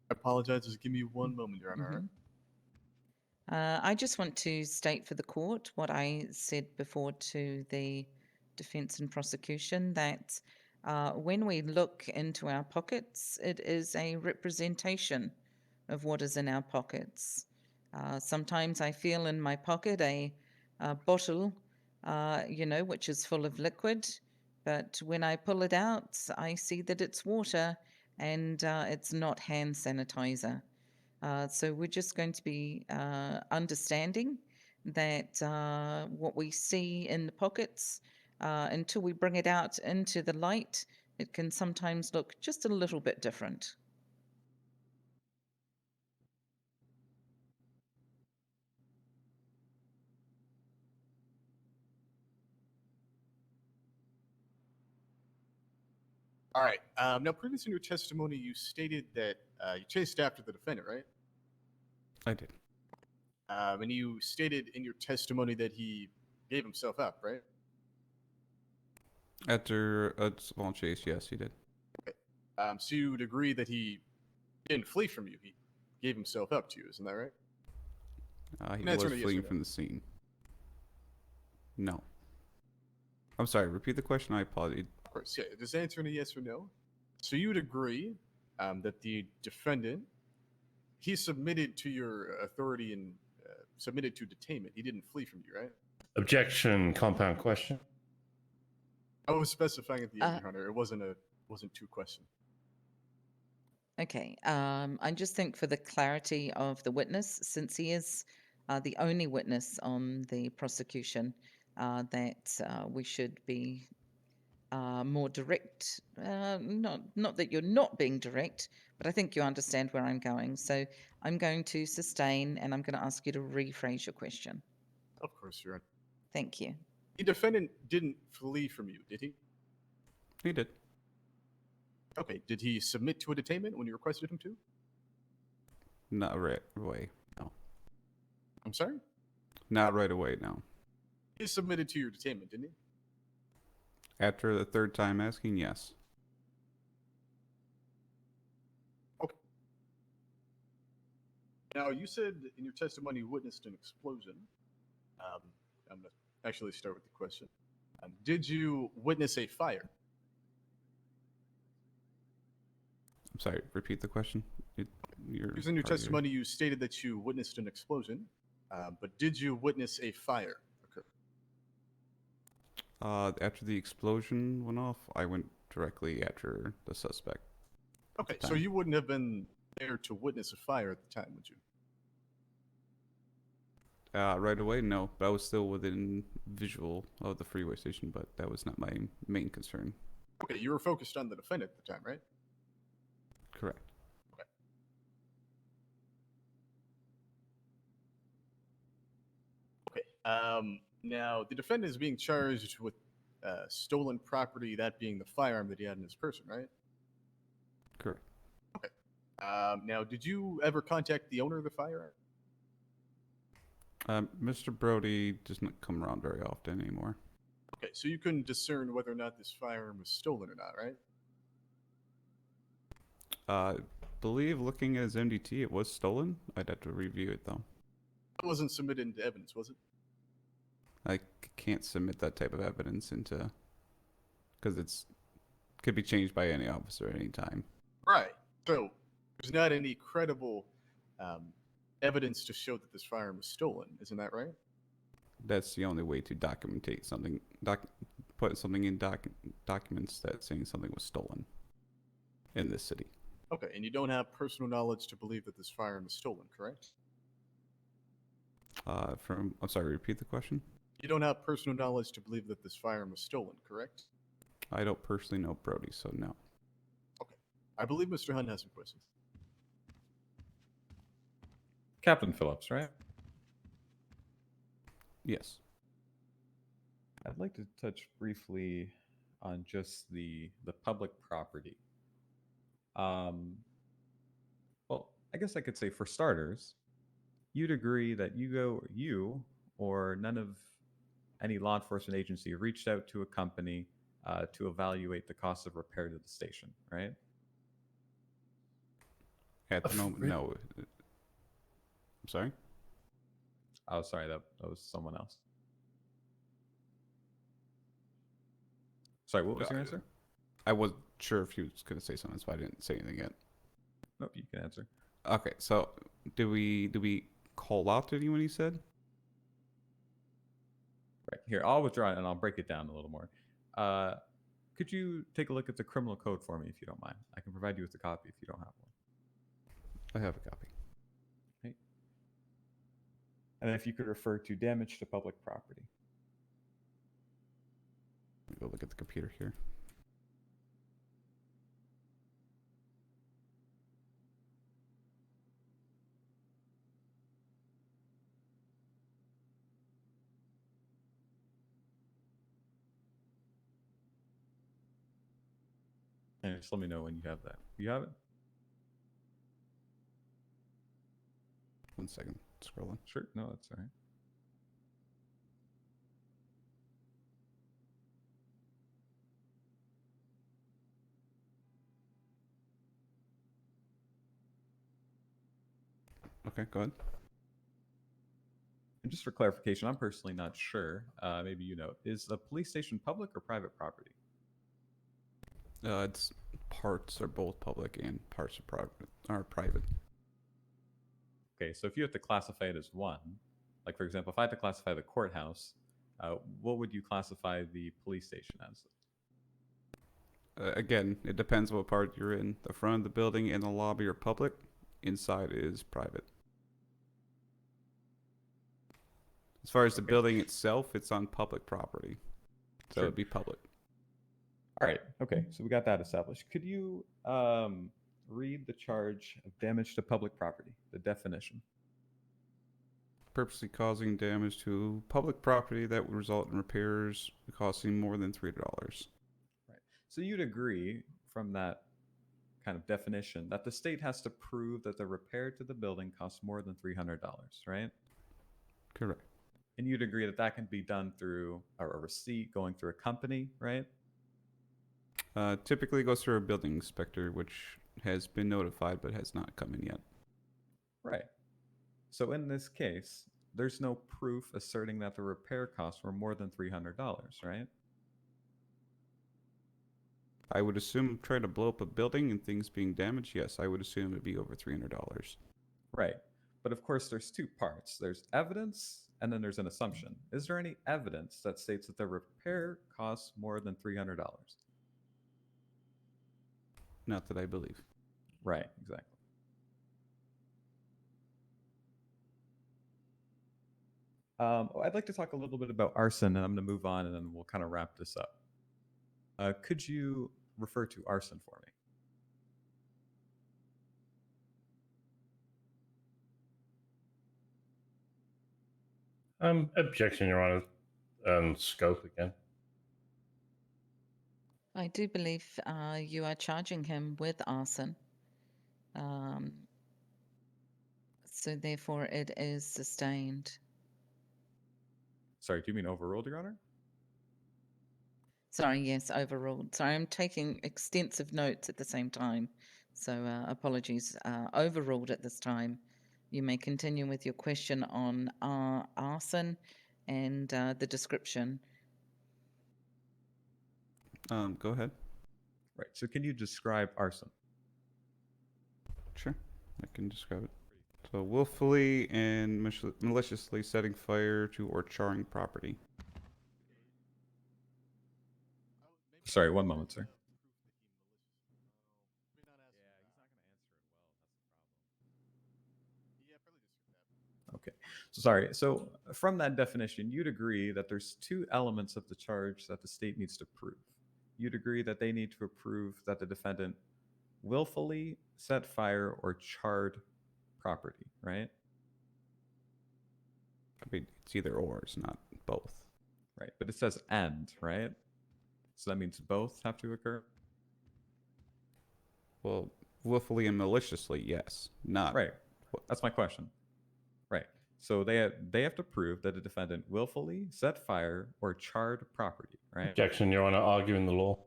I apologize. Just give me one moment, Your Honor. all right? I just want to state for the court what I said before to the defense and prosecution, that when we look into our pockets, it is a representation of what is in our pockets. Sometimes I feel in my pocket a bottle, which is full of liquid, but when I pull it out, I see that it's water and it's not hand sanitizer. So we're just going to be understanding that what we see in the pockets, until we bring it out into the light, it can sometimes look just a little bit different. All right. Now, previously in your testimony, you stated that you chased after the defendant, right? I did. And you stated in your testimony that he gave himself up, right? After a small chase, yes, he did. So you would agree that he didn't flee from you. He gave himself up to you. Isn't that right? He An answer was to yes or fleeing no. from the scene. No. I'm sorry, repeat the question. I apologize. Of course, yeah. Just answering a yes or no. So you would agree that the defendant, he submitted to your authority and submitted to detainment. He didn't flee from you, right? Objection, compound question. I was specifying at the end, Uh, Your Honor. It wasn't two questions. Okay. I just think for the clarity of the witness, since he is the only witness on the prosecution, that we should be more direct. Not that you're not being direct, but I think you understand where I'm going. So I'm going to sustain, and I'm going to ask you to rephrase your question. Of course, Your Honor. Thank you. The defendant didn't flee from you, did he? He did. Okay. Did he submit to a detainment when you requested him to? Not right away. No. I'm sorry? Not right away, no. He submitted to your detainment, didn't he? After the third time asking, yes. Okay. Now, you said in your testimony you witnessed an explosion. I'm going to actually start with the question. Did you witness a fire? I'm sorry, repeat the question. Because in your testimony you stated that you witnessed an explosion, but did you witness a fire occur? After the explosion went off, I went directly after the suspect. Okay, so time. you wouldn't have been there to witness a fire at the time, would you? Right away, no, but I was still within visual of the freeway station, but that was not my main concern. Okay, you were focused on the defendant at the time, right? Correct. Okay. Now, the defendant is being charged with stolen property, that being the firearm that he had in his person, right? Correct. Okay. Now, did you ever contact the owner of the firearm? Mr. Brody does not come around very often anymore. Okay, so you couldn't discern whether or not this firearm was stolen or not, right? Believe looking at his MDT, it was stolen. I'd have to review it though. It wasn't submitted into evidence, was it? I can't submit that type of evidence into, because it's could be changed by any officer at any time. Right. So there's not any credible evidence to show that this firearm was stolen, isn't that right? That's the only way to documentate something. Put something in documents that saying something was stolen in this city. Okay, and you don't have personal knowledge to believe that this firearm is stolen, correct? I'm sorry, repeat the question. You don't have personal knowledge to believe that this firearm was stolen, correct? I don't personally know Brody, so no. Okay. I believe Mr. Hunt has some questions. Captain Phillips, right? Yes. I'd like to touch briefly on just the public property. Well, I guess I could say for starters, you'd agree that you or none of any law enforcement agency reached out to a company to evaluate the cost of repair to the station, right? At the moment, no. I'm sorry? Oh, sorry, that was someone else. Sorry, what was your answer? I wasn't sure if he was going to say something, so I didn't say anything yet. Nope, you can answer. Okay, so do we call out to anyone, he said? Right, here, I'll withdraw it and I'll break it down a little more. Could you take a look at the criminal code for me if you don't mind? I can provide you with a copy if you don't have one. I have a copy. Okay. And if you could refer to damage to public property. Let me go look at the computer here. And just let me know when you have that. You have it? 1 second, scrolling. Sure. No, that's all right. Okay, go ahead. And just for clarification, I'm personally not sure. Maybe you know. Is the police station public or private property? It's parts are both public and parts are private. Okay, so if you have to classify it as one, like for example, if I had to classify the courthouse, what would you classify the police station as? Again, it depends what part you're in. The front of the building and the lobby are public. Inside is private. As far as the building itself, it's on public property, so Sure. it'd be public. All right. Okay. So we got that established. Could you read the charge of damage to public property, the definition? Purposely causing damage to public property that would result in repairs costing more than $300. Right. So you'd agree from that kind of definition that the state has to prove that the repair to the building costs more than $300, right? Correct. And you'd agree that that can be done through a receipt going through a company, right? Typically goes through a building inspector, which has been notified but has not come in yet. Right. So in this case, there's no proof asserting that the repair costs were more than $300, right? I would assume trying to blow up a building and things being damaged, yes, I would assume it'd be over $300. Right. But of course, there's two parts. There's evidence and then there's an assumption. Is there any evidence that states that the repair costs more than $300? Not that I believe. Right, exactly. I'd like to talk a little bit about arson, and I'm going to move on, and then we'll kind of wrap this up. Could you refer to arson for me? Objection, Your Honor. Scope again. I do believe you are charging him with arson. So therefore it is sustained. Sorry, do you mean overruled, Your Honor? Sorry, yes, overruled. Sorry, I'm taking extensive notes at the same time. So apologies. Overruled at this time. You may continue with your question on arson and the description. Go ahead. Right, so can you describe arson? Sure, I can describe it. So, willfully and maliciously setting fire to or charring property. Sorry, one moment, sir. Okay, so sorry. So from that definition, you'd agree that there's two elements of the charge that the state needs to prove. You'd agree that they need to prove that the defendant willfully set fire or charred property, right? I mean, it's either or. It's not both. Right, but it says and, right? So that means both have to occur? Well, willfully and maliciously, yes. Not Right. That's my question. Right. So they have to prove that a defendant willfully set fire or charred property, right? Objection, Your Honor. Arguing the law.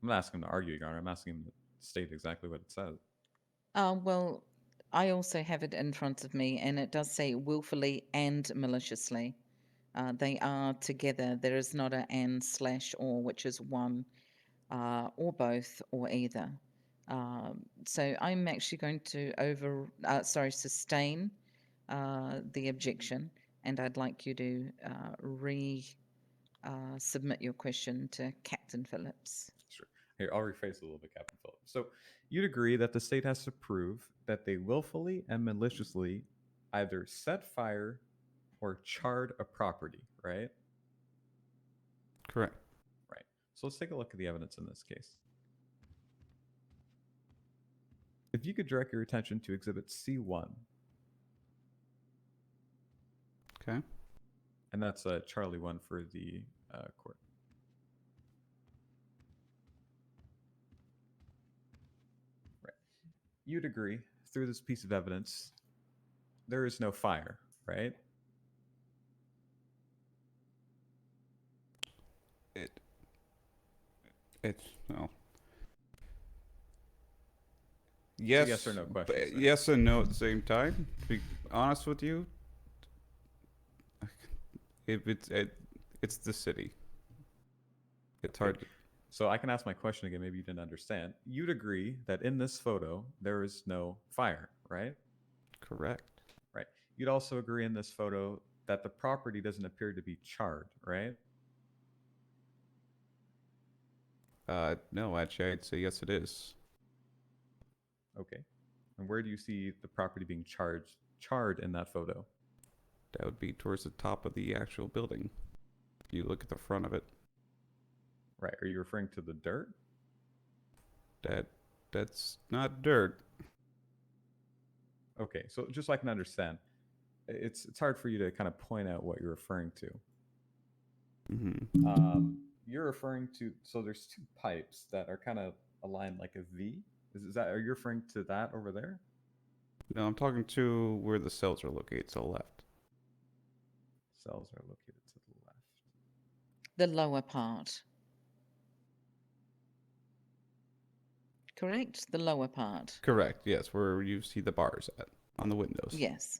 I'm not asking him to argue, Your Honor. I'm asking him to state exactly what it says. Well, I also have it in front of me, and it does say willfully and maliciously. They are together. There is not a and/or, which is one or both or either. So I'm actually going to sustain the objection, and I'd like you to submit your question to Captain Phillips. Sure. Here, I'll rephrase it a little bit, Captain Phillips. So you'd agree that the state has to prove that they willfully and maliciously either set fire or charred a property, right? correct. Right. So let's take a look at the evidence in this case. If you could direct your attention to Exhibit C1, Okay. and that's Charlie 1 for the court. Right. You'd agree, through this piece of evidence, there is no fire, right? It's no. Yes. yes or no question, but sir. Yes and no at the same time. To be honest with you, it's the city. It's hard. So I can ask my question again. Maybe you didn't understand. You'd agree that in this photo there is no fire, right? Correct. Right. You'd also agree in this photo that the property doesn't appear to be charred, right? No, actually, I'd say yes, it is. Okay. And where do you see the property being charred in that photo? That would be towards the top of the actual building. If you look at the front of it, Right. Are you referring to the dirt? that's not dirt. Okay. So just so I can understand, it's hard for you to kind of point out what you're referring to. Mm-hmm. You're referring to, so there's two pipes that are kind of aligned like a V. Is that, are you referring to that over there? No, I'm talking to where the cells are located to the left. Cells are located to the left. The lower part. Correct? The lower part. Correct. Yes, where you see the bars at on the windows. Yes.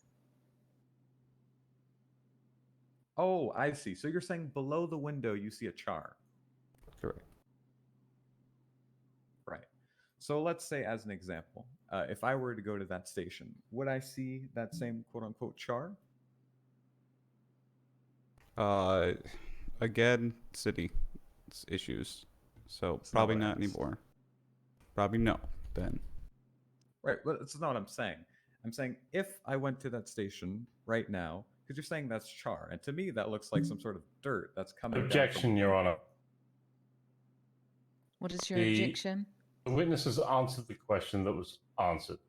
Oh, I see. So you're saying below the window you see a char. Correct. Right. So let's say, as an example, if I were to go to that station, would I see that same quote unquote char? Again, city issues. So It's not probably what I not asked. anymore. Probably no. Then. Right. But that's not what I'm saying. I'm saying if I went to that station right now, because you're saying that's char, and to me that looks like some sort of dirt that's coming. Objection, Your Honor. What is your The- objection? The witness has answered the question that was answered.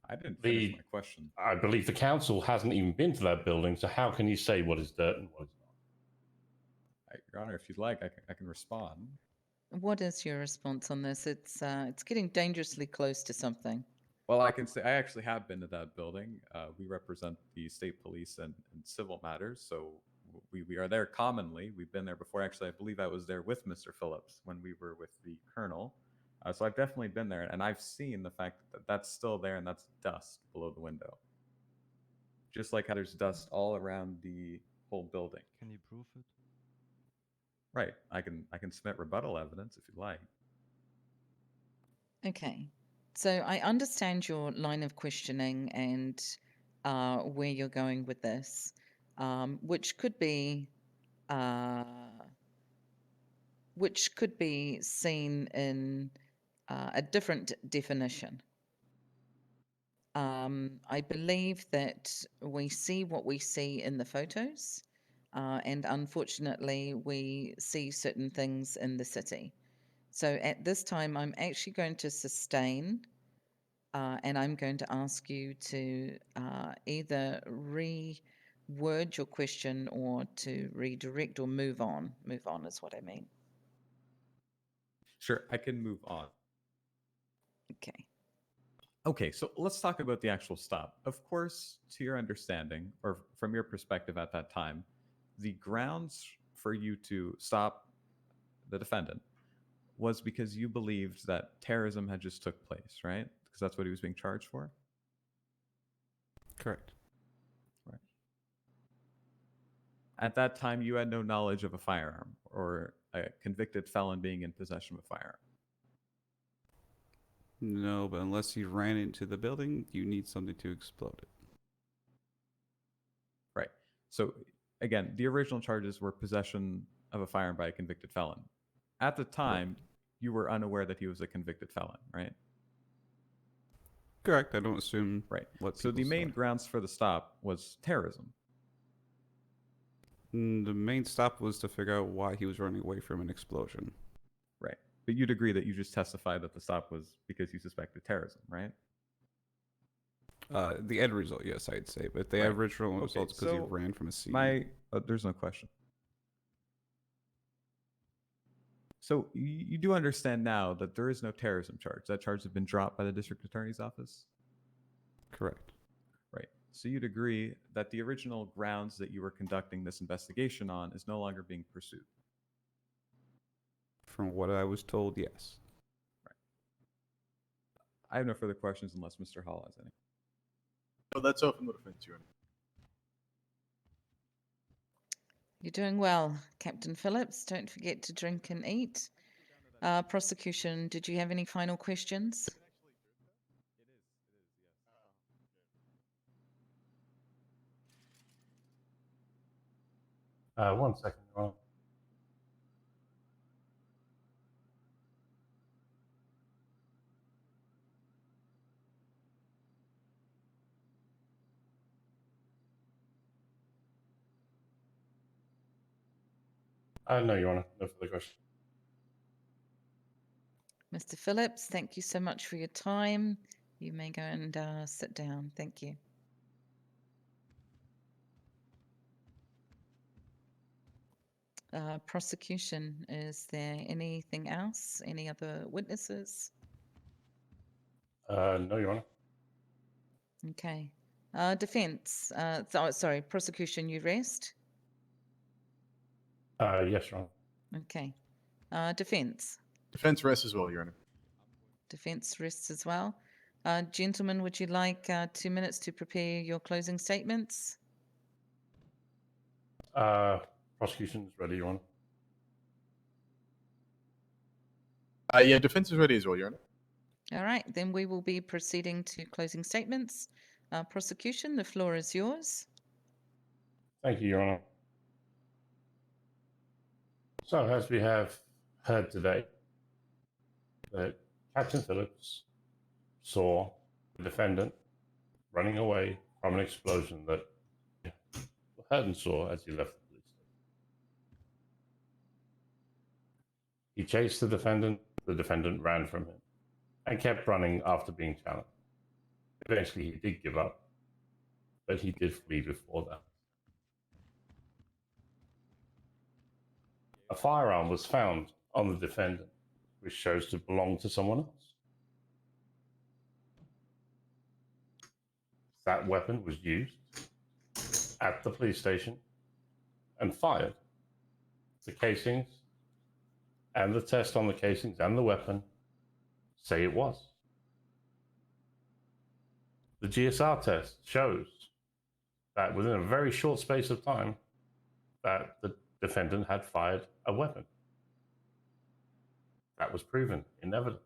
I didn't finish The- my question. I believe the council hasn't even been to that building, so how can you say what is dirt and what is not? Your Honor, if you'd like, I can respond. What is your response on this? It's getting dangerously close to something. Well, I can say I actually have been to that building. We represent the state police and civil matters, so we are there commonly. We've been there before. Actually, I believe I was there with Mr. Phillips when we were with the colonel. So I've definitely been there, and I've seen the fact that that's still there, and that's dust below the window. Just like how there's dust all around the whole building. Can you prove it? Right. I can submit rebuttal evidence if you like. Okay. So I understand your line of questioning and where you're going with this, which could be seen in a different definition. I believe that we see what we see in the photos, and unfortunately, we see certain things in the city. So at this time, I'm actually going to sustain and I'm going to ask you to either reword your question or to redirect or move on. Move on is what I mean. Sure, I can move on. Okay. Okay, so let's talk about the actual stop. Of course, to your understanding, or from your perspective at that time, the grounds for you to stop the defendant was because you believed that terrorism had just took place, right? Because that's what he was being charged for? Correct. Right. At that time, you had no knowledge of a firearm or a convicted felon being in possession of a firearm. No, but unless you ran into the building, you need something to explode it. Right. So, again, the original charges were possession of a firearm by a convicted felon. At the time, you were unaware that he was a convicted felon, right? Correct. I don't assume. Right. What So the people main saw. grounds for the stop was terrorism. The main stop was to figure out why he was running away from an explosion. Right. But you'd agree that you just testified that the stop was because you suspected terrorism, right? The end result, yes, I'd say, but the Right. original Okay, results because he so ran from a scene. There's no question. So you do understand now that there is no terrorism charge. That charge has been dropped by the district attorney's office? Correct. Right. So you'd agree that the original grounds that you were conducting this investigation on is no longer being pursued. From what I was told, yes. I have no further questions unless Mr. Hall has any. So that's all from the defense, Your Honor. You're doing well, Captain Phillips. Don't forget to drink and eat. Prosecution, did you have any final questions? One second, Your Honor. No, Your Honor. No further questions. Mr. Phillips, thank you so much for your time. You may go and sit down. Thank you. Prosecution, is there anything else? Any other witnesses? No, Your Honor. Okay. Defense, sorry, prosecution, you rest? Yes, Your Honor. Okay. Defense. Defense rests as well, Your Honor. Defense rests as well. Gentlemen, would you like 2 minutes to prepare your closing statements? Prosecution is ready, Your Honor. Yeah, defense is ready as well, Your Honor. All right, then we will be proceeding to closing statements. Prosecution, the floor is yours. Thank you, Your Honor. So, as we have heard today, that Captain Phillips saw the defendant running away from an explosion that Haugensen saw as he left the police station. He chased the defendant ran from him, and kept running after being challenged. Eventually, he did give up, but he did flee before that. A firearm was found on the defendant, which shows to belong to someone else. That weapon was used at the police station and fired. The casings and the test on the casings and the weapon say it was. The GSR test shows that within a very short space of time that the defendant had fired a weapon. That was proven in evidence.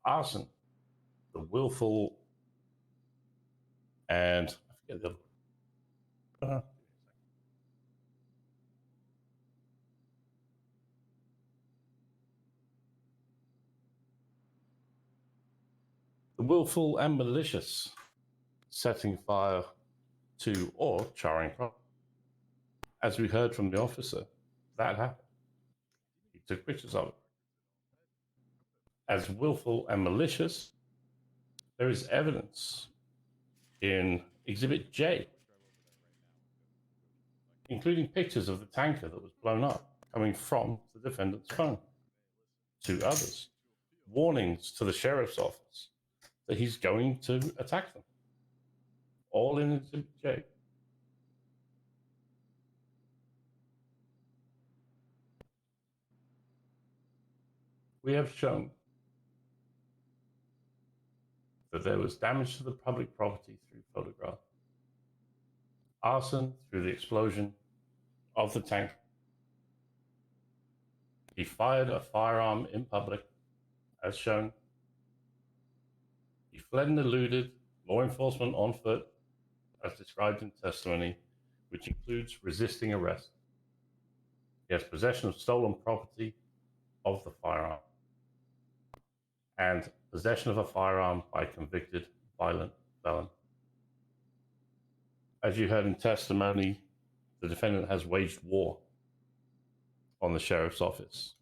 Arson, the willful and I forget the other. The willful and malicious setting fire to or charring property. As we heard from the officer, that happened. He took pictures of it. as willful and malicious, there is evidence in Exhibit J, including pictures of the tanker that was blown up coming from the defendant's phone. 2 others, warnings to the sheriff's office that he's going to attack them. All in Exhibit J. We have shown that there was damage to the public property through photograph, arson through the explosion of the tank. He fired a firearm in public, as shown. He fled and eluded law enforcement on foot, as described in testimony, which includes resisting arrest. He has possession of stolen property of the firearm and possession of a firearm by convicted violent felon. As you heard in testimony, the defendant has waged war on the sheriff's office.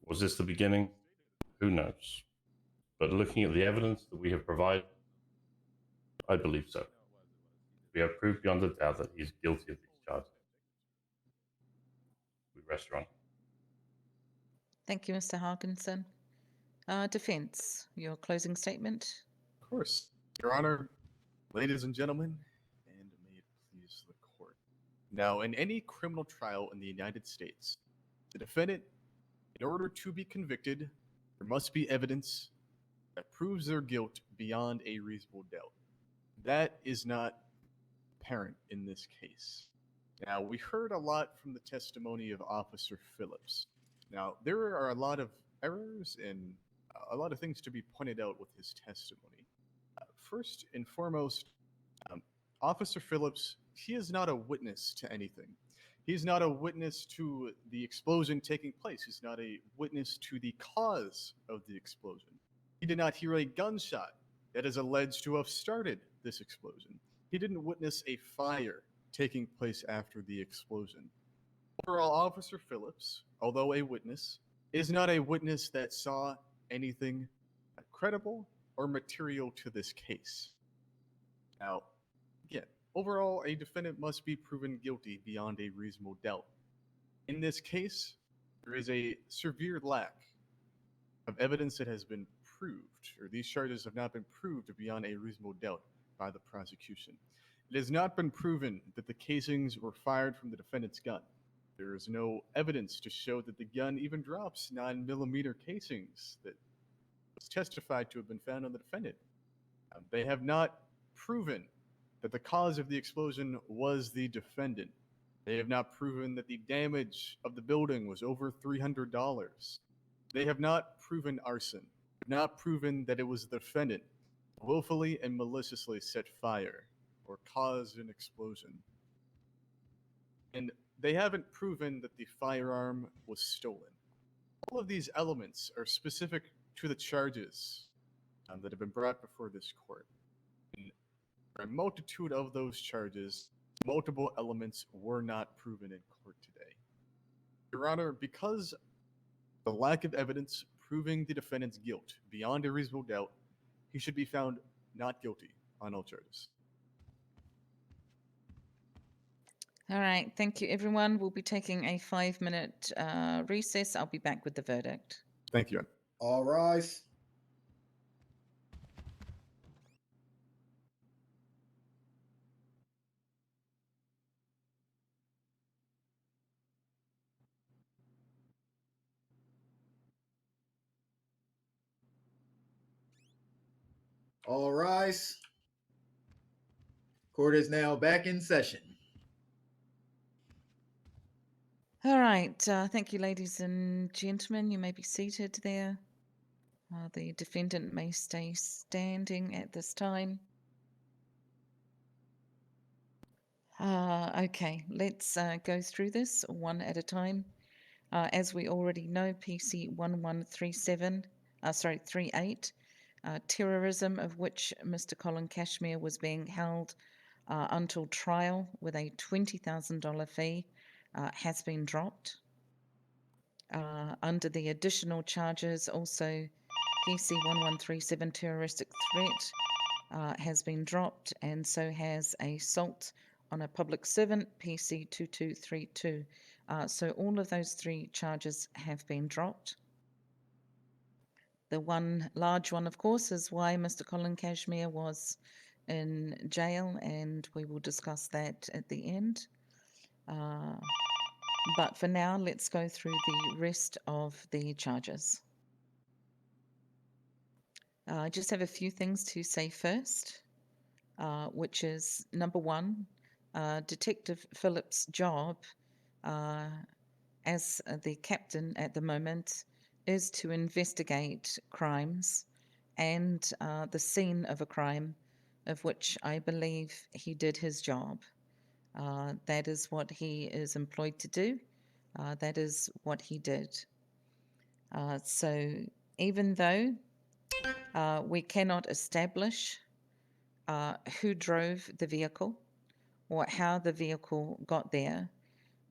Was this the beginning? Who knows? But looking at the evidence that we have provided, I believe so. We have proved beyond a doubt that he is guilty of these charges. We rest your honor. Thank you, Mr. Haugensen. Defense, your closing statement. Of course. Your Honor, ladies and gentlemen, and may it please the court. Now, in any criminal trial in the United States, the defendant, in order to be convicted, there must be evidence that proves their guilt beyond a reasonable doubt. That is not apparent in this case. Now, we heard a lot from the testimony of Officer Phillips. Now, there are a lot of errors and a lot of things to be pointed out with his testimony. First and foremost, Officer Phillips, he is not a witness to anything. He's not a witness to the explosion taking place. He's not a witness to the cause of the explosion. He did not hear a gunshot that is alleged to have started this explosion. He didn't witness a fire taking place after the explosion. Overall, Officer Phillips, although a witness, is not a witness that saw anything credible or material to this case. Now, again, overall, a defendant must be proven guilty beyond a reasonable doubt. In this case, there is a severe lack of evidence that has been proved, or these charges have not been proved beyond a reasonable doubt by the prosecution. It has not been proven that the casings were fired from the defendant's gun. There is no evidence to show that the gun even drops 9mm casings that was testified to have been found on the defendant. They have not proven that the cause of the explosion was the defendant. They have not proven that the damage of the building was over $300. They have not proven arson. They have not proven that it was the defendant who willfully and maliciously set fire or caused an explosion. And they haven't proven that the firearm was stolen. All of these elements are specific to the charges that have been brought before this court. And for a multitude of those charges, multiple elements were not proven in court today. Your Honor, because the lack of evidence proving the defendant's guilt beyond a reasonable doubt, he should be found not guilty on all charges. All right. Thank you, everyone. We'll be taking a 5-minute recess. I'll be back with the verdict. Thank you, Your Honor. All rise. All rise. Court is now back in session. All right. Thank you, ladies and gentlemen. You may be seated there. The defendant may stay standing at this time. Okay, let's go through this one at a time. As we already know, PC 38, terrorism, of which Mr. Colin Cashmere was being held until trial with a $20,000 fee, has been dropped. Under the additional charges, also PC 1137 terroristic threat has been dropped, and so has assault on a public servant, PC 2232. So all of those 3 charges have been dropped. The one large one, of course, is why Mr. Colin Cashmere was in jail, and we will discuss that at the end. But for now, let's go through the rest of the charges. I just have a few things to say first, which is number 1, Detective Phillips' job as the captain at the moment is to investigate crimes and the scene of a crime of which I believe he did his job. That is what he is employed to do. That is what he did. So even though we cannot establish who drove the vehicle or how the vehicle got there,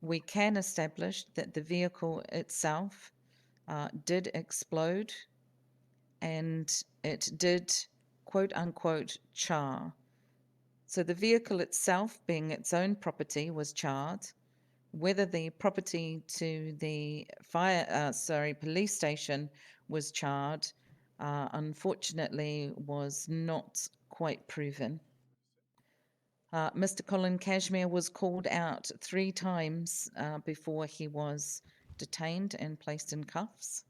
we can establish that the vehicle itself did explode and it did, quote unquote, char. So the vehicle itself, being its own property, was charred. Whether the property to the police station was charred, unfortunately, was not quite proven. Mr. Colin Cashmere was called out 3 times before he was detained and placed in cuffs.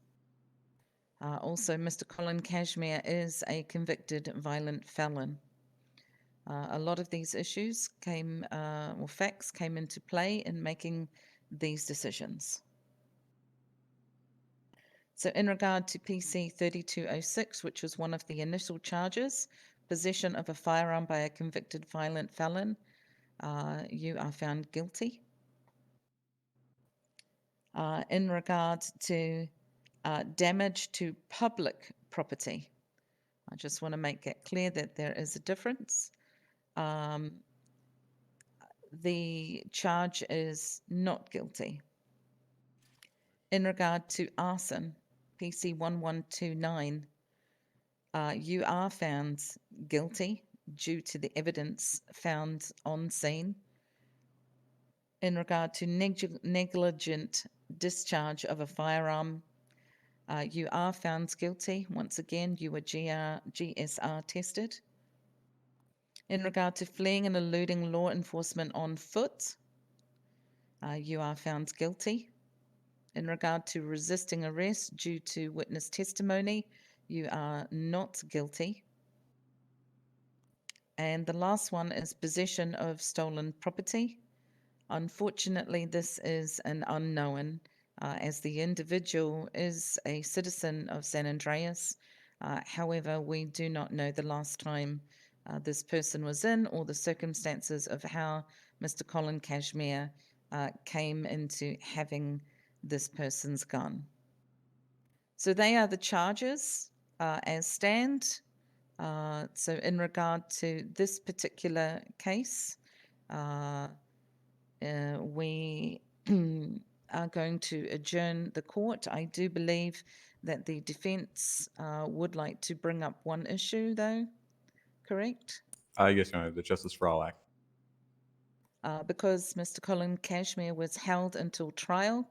Also, Mr. Colin Cashmere is a convicted violent felon. A lot of these issues facts came into play in making these decisions. So in regard to PC 3206, which was one of the initial charges, possession of a firearm by a convicted violent felon, you are found guilty. In regard to damage to public property, I just want to make it clear that there is a difference. The charge is not guilty. In regard to arson, PC 1129, you are found guilty due to the evidence found on scene. In regard to negligent discharge of a firearm, you are found guilty. Once again, you were GSR tested. In regard to fleeing and eluding law enforcement on foot, you are found guilty. In regard to resisting arrest due to witness testimony, you are not guilty. And the last one is possession of stolen property. Unfortunately, this is an unknown, as the individual is a citizen of San Andreas. However, we do not know the last time this person was in or the circumstances of how Mr. Colin Cashmere came into having this person's gun. So they are the charges as stand. So in regard to this particular case, we are going to adjourn the court. I do believe that the defense would like to bring up one issue, though, correct? Yes, Your Honor, the Justice for All Act. Because Mr. Colin Cashmere was held until trial,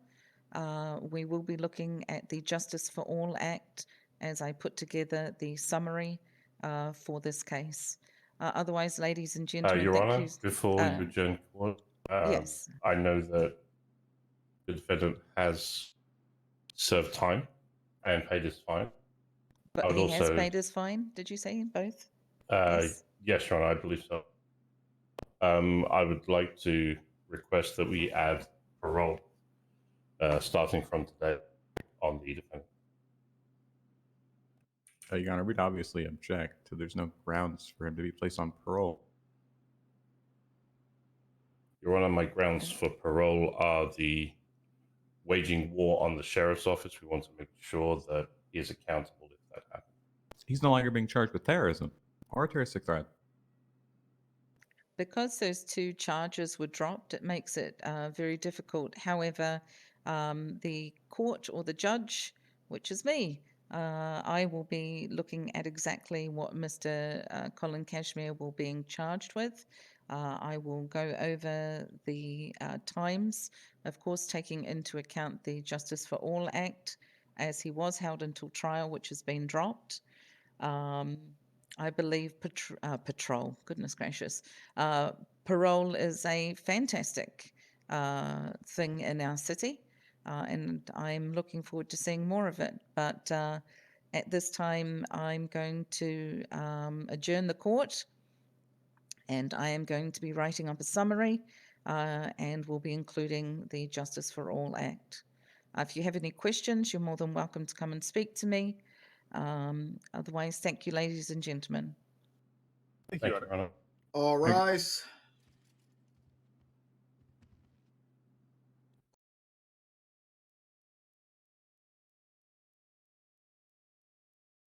we will be looking at the Justice for All Act as I put together the summary for this case. Otherwise, ladies and gentlemen, Your thank Honor, you. before you adjourn court, Yes. I know that the defendant has served time and paid his fine. But I would he has also- paid his fine, did you say both? Yes, Your Honor, I believe so. I would like to request that we add parole starting from today on the defendant. Your Honor, we'd obviously object to there's no grounds for him to be placed on parole. Your Honor, my grounds for parole are the waging war on the sheriff's office. We want to make sure that he is accountable if that happens. He's no longer being charged with terrorism or terroristic threat. Because those 2 charges were dropped, it makes it very difficult. However, the court or the judge, which is me, I will be looking at exactly what Mr. Colin Cashmere will be charged with. I will go over the times, of course, taking into account the Justice for All Act, as he was held until trial, which has been dropped. I believe patrol, goodness gracious, parole is a fantastic thing in our city, and I'm looking forward to seeing more of it. But at this time, I'm going to adjourn the court, and I am going to be writing up a summary, and we'll be including the Justice for All Act. If you have any questions, you're more than welcome to come and speak to me. Otherwise, thank you, ladies and gentlemen. Thank Thank you, you, Your Honor. Your Honor. All rise.